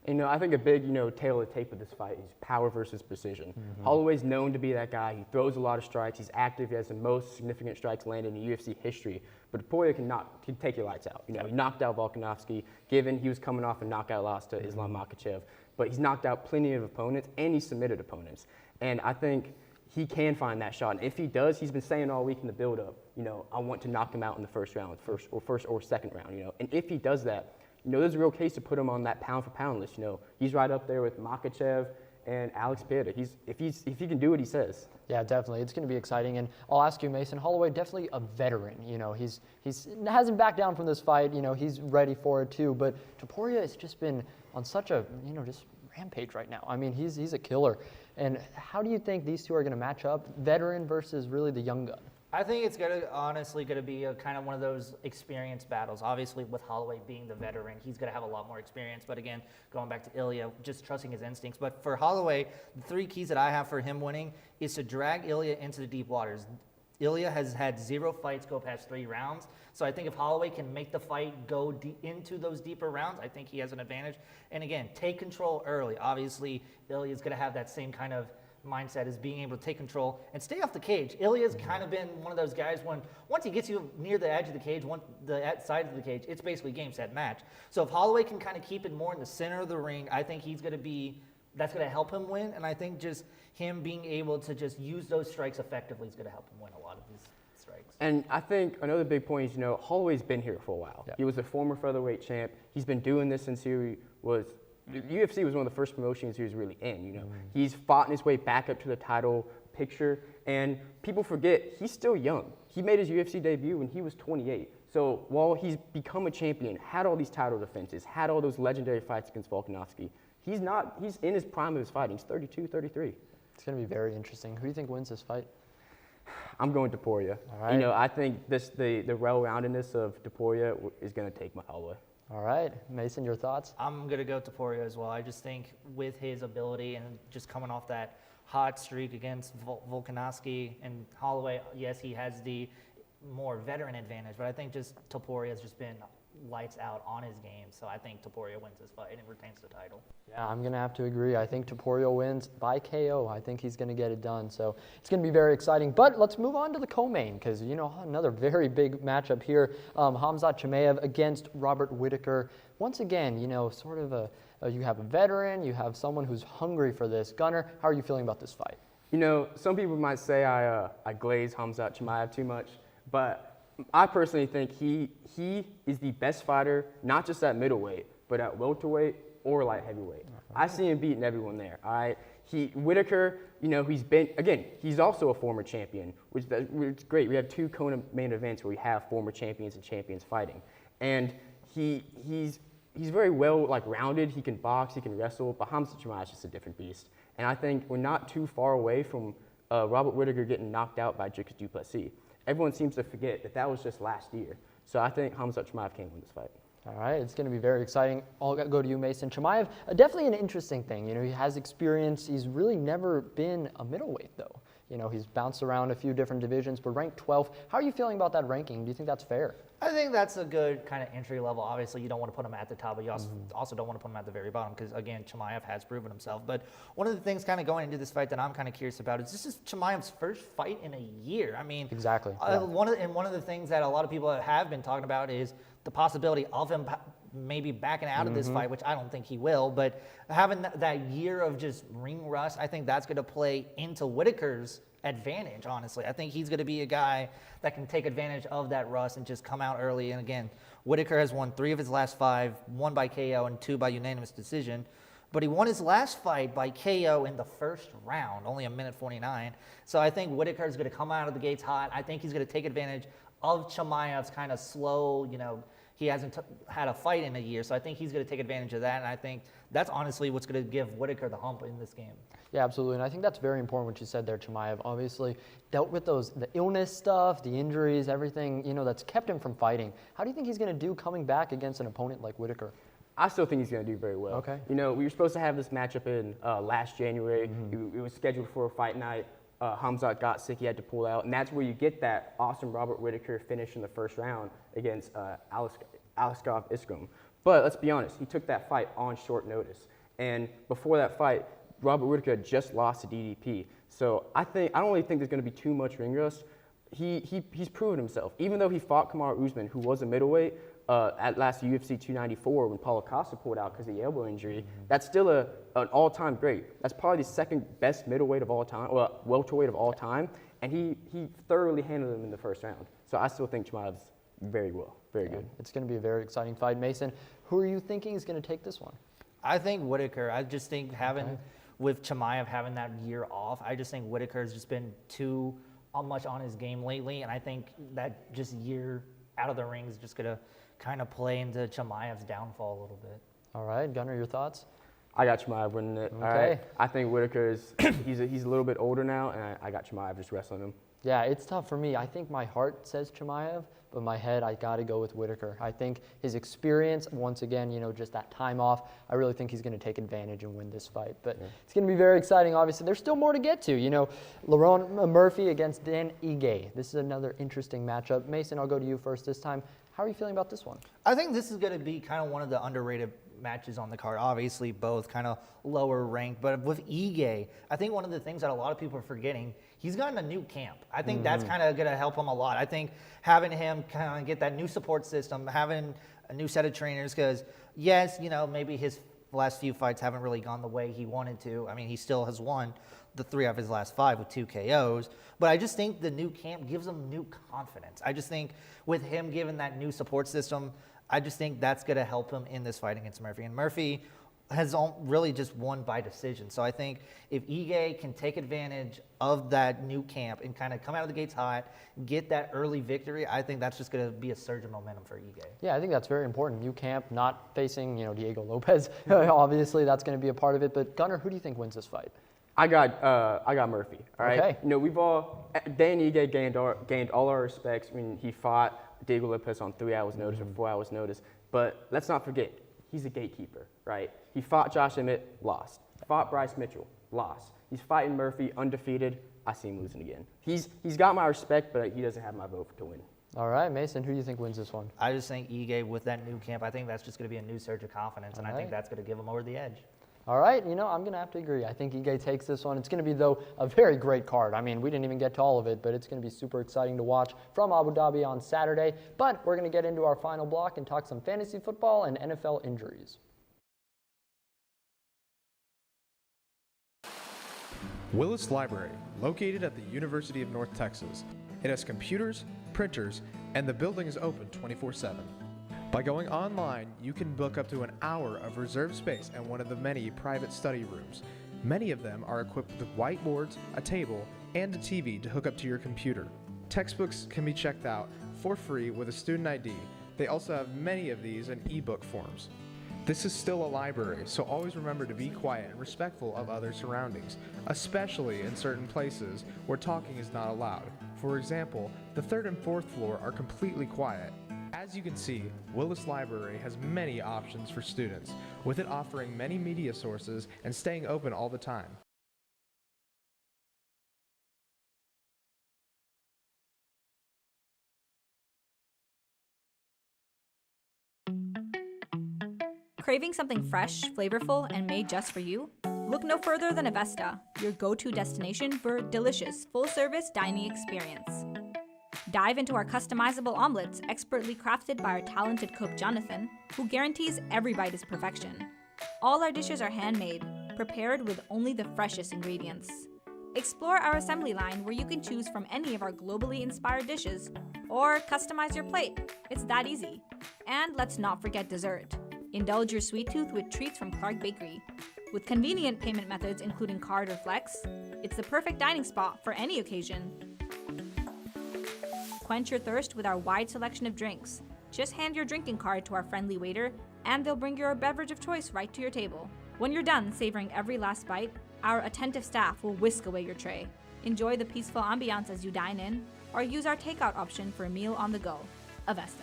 You know, I think a big, tail of the tape of this fight is power versus precision. Holloway's known to be that guy. He throws a lot of strikes. He's active. He has the most significant strikes landed in UFC history. But Topuria can take your lights out. You know, he knocked out Volkanovski, given he was coming off a knockout loss to Islam Makhachev. But he's knocked out plenty of opponents, and he's submitted opponents. And I think he can find that shot. And if he does, he's been saying all week in the build-up, you know, I want to knock him out in the first or second round, you know. And if he does that, you know, there's a real case to put him on that pound-for-pound list. You know, he's right up there with Makhachev and Alex Pereira. If he can do what he says. Yeah, definitely. It's going to be exciting. And I'll ask you, Mason, Holloway, definitely a veteran. You know, he hasn't backed down from this fight. You know, he's ready for it too. But Topuria has just been on such a, you know, just rampage right now. I mean, he's a killer. And how do you think these two are going to match up, veteran versus really the young gun? I think it's honestly going to be a kind of one of those experience battles. Obviously, with Holloway being the veteran, he's going to have a lot more experience. But again, going back to Ilya, just trusting his instincts. But for Holloway, the 3 keys that I have for him winning is to drag Ilya into the deep waters. Ilya has had 0 fights go past 3 rounds. So I think if Holloway can make the fight go into those deeper rounds, I think he has an advantage. And again, take control early. Obviously, Ilya's going to have that same kind of mindset as being able to take control and stay off the cage. Ilya's kind of been one of those guys once he gets you near the edge of the cage, the sides of the cage, it's basically game, set, match. So if Holloway can kind of keep it more in the center of the ring, I think that's going to help him win. And I think just him being able to just use those strikes effectively is going to help him win a lot of these strikes. And I think another big point is, Holloway's been here for a while. Yeah. He was a former featherweight champ. He's been doing this since the UFC was one of the first promotions he was really in, He's fought his way back up to the title picture, and people forget he's still young. He made his UFC debut when he was 28. So while he's become a champion, had all these title defenses, had all those legendary fights against Volkanovski, he's in his prime of his fighting. He's 32, 33. It's going to be very interesting. Who do you think wins this fight? I'm going Topuria. All right. I think the well-roundedness of Topuria is going to take Holloway. All right. Mason, your thoughts? I'm going to go Topuria as well. I just think with his ability and just coming off that hot streak against Volkanovski and Holloway, yes, he has the more veteran advantage, but I think just Topuria has just been lights out on his game. So I think Topuria wins this fight and retains the title. Yeah, I'm going to have to agree. I think Topuria wins by KO. I think he's going to get it done. So it's going to be very exciting. But let's move on to the co-main because, another very big matchup here. Khamzat Chimaev against Robert Whittaker. Once again, sort of you have a veteran, you have someone who's hungry for this. Gunnar, how are you feeling about this fight? Some people might say I glaze Khamzat Chimaev too much, but I personally think he is the best fighter, not just at middleweight, but at welterweight or light heavyweight. I see him beating everyone there. All right, Whittaker, he's also a former champion, which is great. We have 2 Kona main events where we have former champions and champions fighting, and he's very well rounded. He can box, he can wrestle, but Khamzat Chimaev is just a different beast. And I think we're not too far away from Robert Whittaker getting knocked out by Dricus du Plessis. Everyone seems to forget that was just last year. So I think Khamzat Chimaev can win this fight. All right, it's going to be very exciting. I'll go to you, Mason. Chimaev, definitely an interesting thing. He has experience. He's really never been a middleweight, though. He's bounced around a few different divisions, but ranked 12th. How are you feeling about that ranking? Do you think that's fair? I think that's a good kind of entry level. Obviously, you don't want to put him at the top, but you also don't want to put him at the very bottom because, again, Chimaev has proven himself. But one of the things kind of going into this fight that I'm kind of curious about is this is Chimaev's first fight in a year. I mean, exactly. One of the things that a lot of people have been talking about is the possibility of him maybe backing out of this fight, which I don't think he will. But having that year of just ring rust, I think that's going to play into Whittaker's advantage, honestly. I think he's going to be a guy that can take advantage of that rust and just come out early. And again, Whittaker has won 3 of his last 5, 1 by KO and 2 by unanimous decision. But he won his last fight by KO in the first round, only a minute 49. So I think Whittaker is going to come out of the gates hot. I think he's going to take advantage of Chimaev's kind of slow, he hasn't had a fight in a year, so I think he's going to take advantage of that, and I think that's honestly what's going to give Whittaker the hump in this game. Yeah, absolutely, and I think that's very important what you said there. Chimaev obviously dealt with the illness stuff, the injuries, everything, that's kept him from fighting. How do you think he's going to do coming back against an opponent like Whittaker? I still think he's going to do very well. Okay. We were supposed to have this matchup in last January. It was scheduled for a fight night. Khamzat got sick, he had to pull out, and that's where you get that awesome Robert Whittaker finish in the first round against Aliskov Islam. But let's be honest, he took that fight on short notice, and before that fight, Robert Whittaker had just lost to DDP. So I don't really think there's going to be too much ring rust. He's proven himself, even though he fought Kamaru Usman, who was a middleweight. At last UFC 294 when Paulo Costa pulled out because of the elbow injury. That's still an all-time great. That's probably the second best middleweight of all time, or welterweight of all time, and he thoroughly handled him in the first round. So I still think Chimaev's very good. It's going to be a very exciting fight. Mason, who are you thinking is going to take this one? I think Whittaker. I just think with Chimaev having that year off, I just think Whittaker has just been too much on his game lately, and I think that just year out of the ring is just going to kind of play into Chimaev's downfall a little bit. All right, Gunnar, your thoughts? I got Chimaev winning it. Okay. All right. I think Whittaker he's a little bit older now, and I got Chimaev just wrestling him. Yeah, it's tough for me. I think my heart says Chimaev, but my head, I got to go with Whitaker. I think his experience, once again, just that time off, I really think he's going to take advantage and win this fight. But it's going to be very exciting, obviously. There's still more to get to. Lerone Murphy against Dan Ige. This is another interesting matchup. Mason, I'll go to you first this time. How are you feeling about this one? I think this is going to be kind of one of the underrated matches on the card. Obviously, both kind of lower ranked. But with Ige, I think one of the things that a lot of people are forgetting, he's gotten a new camp. I think that's kind of going to help him a lot. I think having him kind of get that new support system, having a new set of trainers, because yes, maybe his last few fights haven't really gone the way he wanted to. I mean, he still has won the 3 of his last 5 with 2 KOs. But I just think the new camp gives him new confidence. I just think with him giving that new support system, I just think that's going to help him in this fight against Murphy. And Murphy has really just won by decision. So I think if Ige can take advantage of that new camp and kind of come out of the gates hot, get that early victory, I think that's just going to be a surge of momentum for Ige. Yeah, I think that's very important. New camp, not facing, Diego Lopez. Obviously, that's going to be a part of it. But Gunnar, who do you think wins this fight? I got Murphy. All right. Okay. We've all Dan Ige gained all our respects. I mean, he fought Diego Lopez on 3 hours' notice or 4 hours' notice. But let's not forget, he's a gatekeeper, right? He fought Josh Emmett, lost. Fought Bryce Mitchell, lost. He's fighting Murphy, undefeated. I see him losing again. He's got my respect, but he doesn't have my vote to win. All right, Mason, who do you think wins this one? I just think Ige with that new camp, I think that's just going to be a new surge of confidence, and I think that's going to give him over the edge. All right, I'm going to have to agree. I think Ige takes this one. It's going to be, though, a very great card. I mean, we didn't even get to all of it, but it's going to be super exciting to watch from Abu Dhabi on Saturday. But we're going to get into our final block and talk some fantasy football and NFL injuries. Willis Library, located at the University of North Texas. It has computers, printers, and the building is open 24/7. By going online, you can book up to an hour of reserved space and one of the many private study rooms. Many of them are equipped with whiteboards, a table, and a TV to hook up to your computer. Textbooks can be checked out for free with a student ID. They also have many of these in ebook forms. This is still a library, so always remember to be quiet and respectful of other surroundings, especially in certain places where talking is not allowed. For example, the 3rd and 4th floor are completely quiet. As you can see, Willis Library has many options for students, with it offering many media sources and staying open all the time. Craving something fresh, flavorful, and made just for you? Look no further than Avesta, your go-to destination for a delicious, full-service dining experience. Dive into our customizable omelets, expertly crafted by our talented cook Jonathan, who guarantees every bite is perfection. All our dishes are handmade, prepared with only the freshest ingredients. Explore our assembly line where you can choose from any of our globally inspired dishes, or customize your plate. It's that easy. And let's not forget dessert. Indulge your sweet tooth with treats from Clark Bakery. With convenient payment methods including card or flex, it's the perfect dining spot for any occasion. Quench your thirst with our wide selection of drinks. Just hand your drinking card to our friendly waiter, and they'll bring your beverage of choice right to your table. When you're done savoring every last bite, our attentive staff will whisk away your tray. Enjoy the peaceful ambiance as you dine in, or use our takeout option for a meal on the go. Avesta.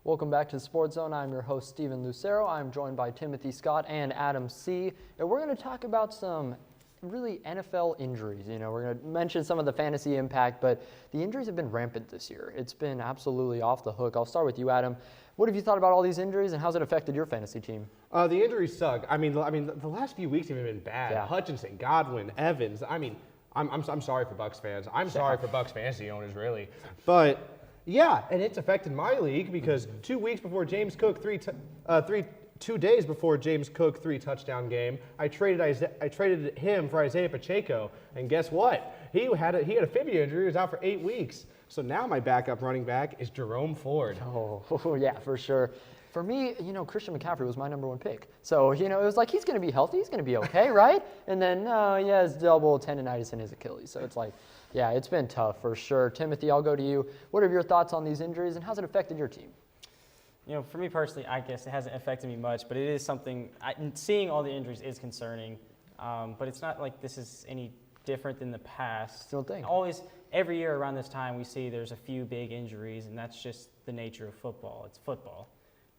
Welcome back to SportsZone. I'm your host, Steven Lucero. I'm joined by Timothy Scott and Adam C. And we're going to talk about some really NFL injuries. We're going to mention some of the fantasy impact, but the injuries have been rampant this year. It's been absolutely off the hook. I'll start with you, Adam. What have you thought about all these injuries, and how's it affected your fantasy team? The injuries suck. I mean, the last few weeks have been bad. Yeah. Hutchinson, Godwin, Evans. I mean, I'm sorry for Bucs fans. I'm sorry for Bucs fantasy owners, really. But yeah, and it's affected my league because 2 weeks before James Cook, 2 days before James Cook 3-touchdown game, I traded him for Isaiah Pacheco, and guess what? He had a fibula injury. He was out for 8 weeks. So now my backup running back is Jerome Ford. Oh yeah, for sure. For me, Christian McCaffrey was my number 1 pick. So, it was like, he's going to be healthy. He's going to be okay, right? And then, he has double tendonitis in his Achilles. So it's like, yeah, it's been tough for sure. Timothy, I'll go to you. What are your thoughts on these injuries, and how's it affected your team? For me personally, I guess it hasn't affected me much, but it is something, seeing all the injuries is concerning. But it's not like this is any different than the past. Don't think. Always, every year around this time, we see there's a few big injuries, and that's just the nature of football. It's football,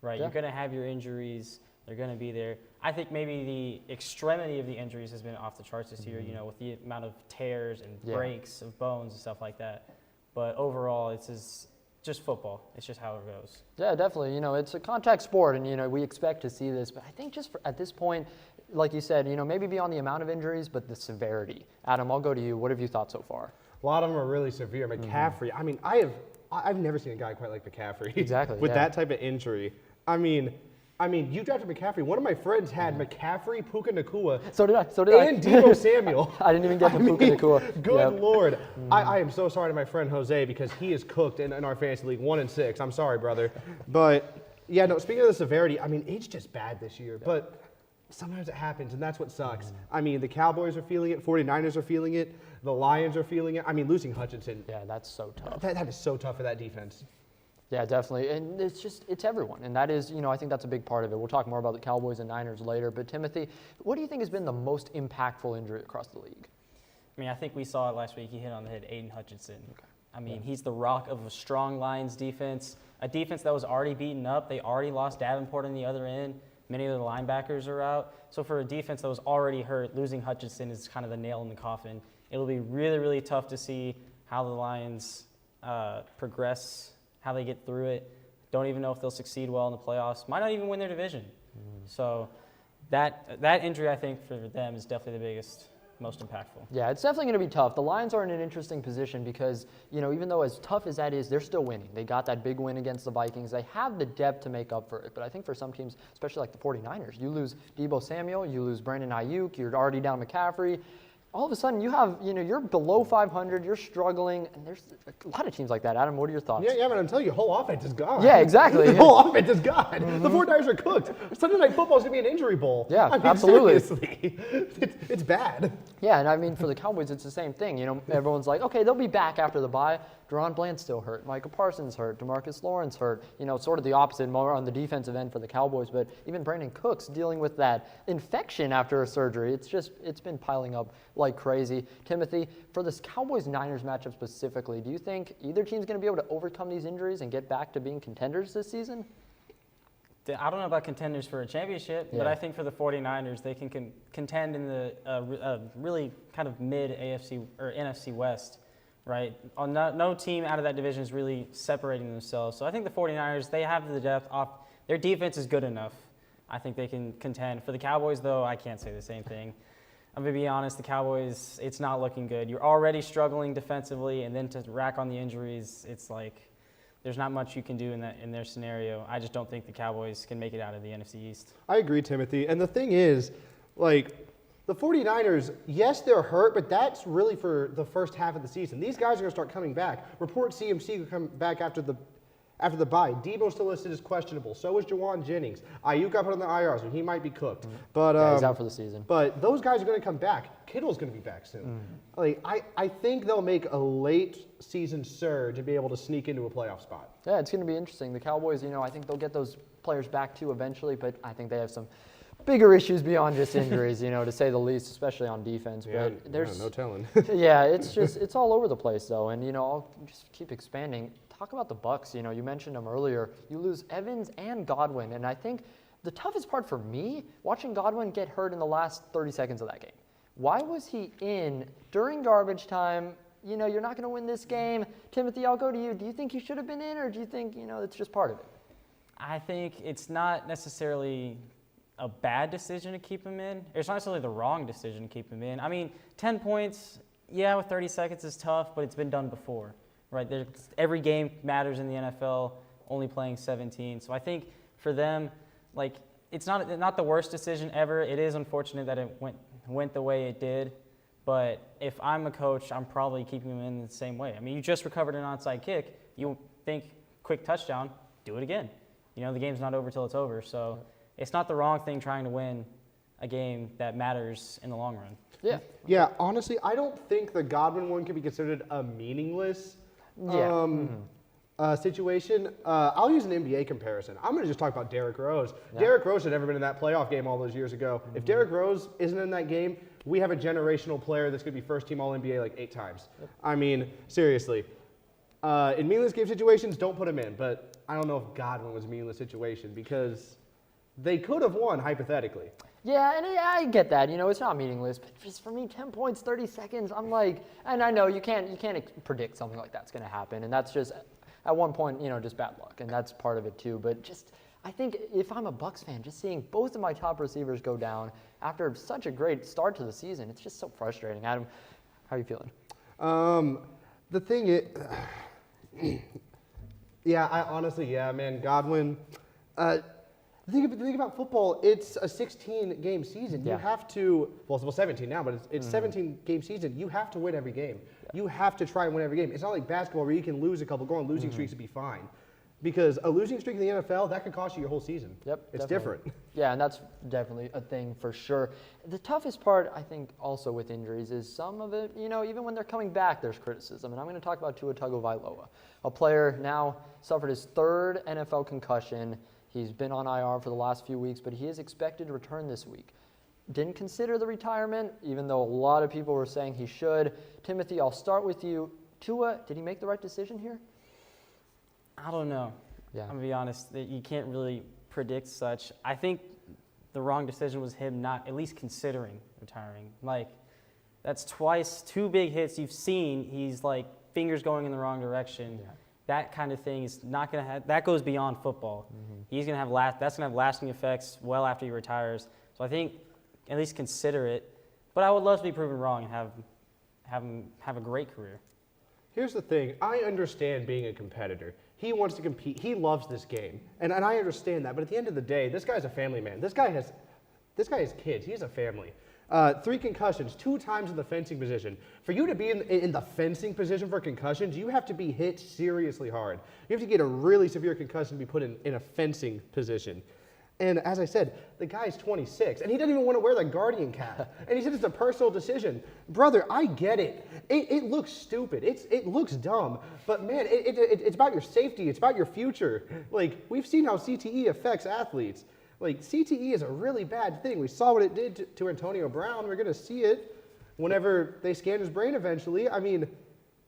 right? Yeah. You're going to have your injuries. They're going to be there. I think maybe the extremity of the injuries has been off the charts this year, with the amount of tears and breaks of bones and stuff like that. But overall, it's just football. It's just how it goes. Yeah, definitely. It's a contact sport, and, we expect to see this. But I think just at this point, like you said, maybe beyond the amount of injuries, but the severity. Adam, I'll go to you. What have you thought so far? A lot of them are really severe. McCaffrey, I mean, I've never seen a guy quite like McCaffrey. Exactly. With that type of injury. I mean, you drafted McCaffrey. One of my friends had McCaffrey, Puka Nacua. So did I. And Deebo Samuel. I didn't even get the Puka Nacua. Good Lord. I am so sorry to my friend Jose because he is cooked in our fantasy league 1-6. I'm sorry, brother. But, yeah, no, speaking of the severity, I mean, it's just bad this year. But sometimes it happens, and that's what sucks. I mean, the Cowboys are feeling it. 49ers are feeling it. The Lions are feeling it. I mean, losing Hutchinson. Yeah, that's so tough. That is so tough for that defense. Yeah, definitely. And it's everyone. And that is, I think that's a big part of it. We'll talk more about the Cowboys and Niners later. But Timothy, what do you think has been the most impactful injury across the league? I mean, I think we saw it last week. He hit on the head, Aiden Hutchinson. Okay. I mean, he's the rock of a strong Lions defense, a defense that was already beaten up. They already lost Davenport on the other end. Many of the linebackers are out. So for a defense that was already hurt, losing Hutchinson is kind of the nail in the coffin. It'll be really, really tough to see how the Lions progress, how they get through it. Don't even know if they'll succeed well in the playoffs. Might not even win their division. So that injury, I think, for them is definitely the biggest, most impactful. Yeah, it's definitely going to be tough. The Lions are in an interesting position because, even though as tough as that is, they're still winning. They got that big win against the Vikings. They have the depth to make up for it. But I think for some teams, especially like the 49ers, you lose Deebo Samuel, you lose Brandon Ayuk, you're already down McCaffrey. All of a sudden, you have, you're below 500, you're struggling, and there's a lot of teams like that. Adam, what are your thoughts? Yeah, but I'm telling you, the whole offense is gone. Yeah, exactly. The whole offense is gone. The 49ers are cooked. Sunday Night Football is going to be an injury bowl. Yeah, I mean, absolutely. Seriously, it's bad. Yeah, and I mean, for the Cowboys, it's the same thing. Everyone's like, okay, they'll be back after the bye. Deron Bland's still hurt. Micah Parsons hurt. DeMarcus Lawrence hurt. Sort of the opposite, more on the defensive end for the Cowboys. But even Brandon Cooks dealing with that infection after a surgery. It's been piling up like crazy. Timothy, for this Cowboys-Niners matchup specifically, do you think either team's going to be able to overcome these injuries and get back to being contenders this season? I don't know about contenders for a championship, but I think for the 49ers, they can contend in the really kind of mid-AFC or NFC West. Right? No team out of that division is really separating themselves. So I think the 49ers, they have the depth. Their defense is good enough. I think they can contend. For the Cowboys, though, I can't say the same thing. I'm going to be honest, the Cowboys, it's not looking good. You're already struggling defensively, and then to rack on the injuries, it's like there's not much you can do in their scenario. I just don't think the Cowboys can make it out of the NFC East. I agree, Timothy. And the thing is, the 49ers, yes, they're hurt, but that's really for the first half of the season. These guys are going to start coming back. Reports CMC will come back after the bye. Debo's still listed as questionable. So is Jawan Jennings. Ayuk got put on the IR, so he might be cooked. But he's out for the season. But those guys are going to come back. Kittle's going to be back soon. I think they'll make a late season surge and be able to sneak into a playoff spot. Yeah, it's going to be interesting. The Cowboys, I think they'll get those players back too eventually, but I think they have some bigger issues beyond just injuries, to say the least, especially on defense. Yeah, but there's no telling. Yeah, it's all over the place though, and I'll just keep expanding. Talk about the Bucks. You mentioned them earlier. You lose Evans and Godwin, and I think the toughest part for me watching Godwin get hurt in the last 30 seconds of that game. Why was he in during garbage time? You're not going to win this game. Timothy, I'll go to you. Do you think he should have been in, or do you think it's just part of it? I think it's not necessarily a bad decision to keep him in. It's not necessarily the wrong decision to keep him in. I mean, 10 points, yeah, with 30 seconds is tough, but it's been done before, right? Every game matters in the NFL, only playing 17. So I think for them, it's not the worst decision ever. It is unfortunate that it went the way it did, but if I'm a coach, I'm probably keeping him in the same way. I mean, you just recovered an onside kick. You think quick touchdown, do it again. The game's not over till it's over. So it's not the wrong thing trying to win a game that matters in the long run. Yeah. Yeah, honestly, I don't think the Godwin one can be considered a meaningless situation. I'll use an NBA comparison. I'm going to just talk about Derrick Rose. Yeah. Derrick Rose had never been in that playoff game all those years ago. If Derrick Rose isn't in that game, we have a generational player that's going to be first-team All-NBA like 8 times. I mean, seriously. In meaningless game situations, don't put him in. But I don't know if Godwin was a meaningless situation because they could have won, hypothetically. Yeah, and I get that. It's not meaningless, but just for me, 10 points, 30 seconds, I'm like, and I know you can't predict something like that's going to happen, and that's just at one point, just bad luck, and that's part of it too. But just, I think if I'm a Bucks fan, just seeing both of my top receivers go down after such a great start to the season, it's just so frustrating. Adam, how are you feeling? The thing is, man, Godwin. The thing about football, it's a 16-game season. Yeah. You have to, well, it's 17 now, but it's 17-game season. You have to win every game. Yeah. You have to try and win every game. It's not like basketball where you can lose a couple, go on losing streaks and be fine. Because a losing streak in the NFL, that could cost you your whole season. Yep, it's definitely different. Yeah, and that's definitely a thing for sure. The toughest part, I think, also with injuries is some of it, even when they're coming back, there's criticism. And I'm going to talk about Tua Tagovailoa, a player now suffered his 3rd NFL concussion. He's been on IR for the last few weeks, but he is expected to return this week. Didn't consider the retirement, even though a lot of people were saying he should. Timothy, I'll start with you. Tua, did he make the right decision here? I don't know. Yeah. I'm going to be honest. You can't really predict such. I think the wrong decision was him not at least considering retiring. That's 2 big hits you've seen. He's fingers going in the wrong direction. Yeah. That kind of thing is not going to have, that goes beyond football. He's going to have, that's going to have lasting effects well after he retires. So I think at least consider it. But I would love to be proven wrong and have him have a great career. Here's the thing. I understand being a competitor. He wants to compete. He loves this game. And I understand that. But at the end of the day, this guy's a family man. This guy has kids. He has a family. 3 concussions, 2 times in the fencing position. For you to be in the fencing position for concussions, you have to be hit seriously hard. You have to get a really severe concussion to be put in a fencing position. And as I said, the guy's 26, and he doesn't even want to wear the Guardian cap. And he said it's a personal decision. Brother, I get it. It looks stupid. It looks dumb. But, man, it's about your safety. It's about your future. We've seen how CTE affects athletes. CTE is a really bad thing. We saw what it did to Antonio Brown. We're going to see it whenever they scan his brain eventually.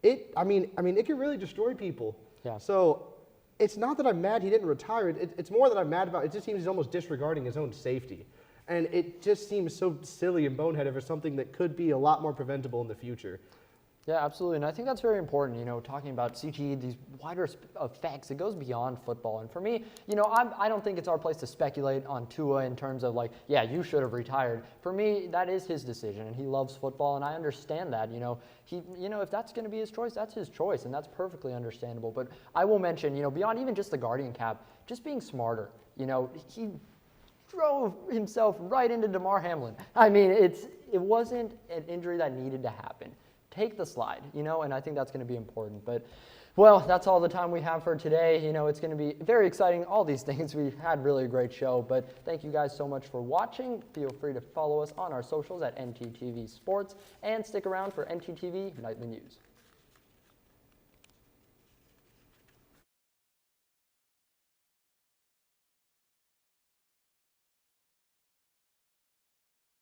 It can really destroy people. Yeah. So it's not that I'm mad he didn't retire. It's more that I'm mad about it. It just seems he's almost disregarding his own safety. And it just seems so silly and boneheaded for something that could be a lot more preventable in the future. Yeah, absolutely. And I think that's very important, talking about CTE, these wider effects. It goes beyond football. And for me, I don't think it's our place to speculate on Tua in terms of you should have retired. For me, that is his decision, and he loves football, and I understand that. If that's going to be his choice, that's his choice, and that's perfectly understandable. But I will mention, beyond even just the Guardian cap, just being smarter. He drove himself right into Damar Hamlin. It wasn't an injury that needed to happen. Take the slide, and I think that's going to be important. But, well, that's all the time we have for today. It's going to be very exciting, all these things. We had really a great show, but thank you guys so much for watching. Feel free to follow us on our socials at NTTV Sports, and stick around for NTTV Nightly News.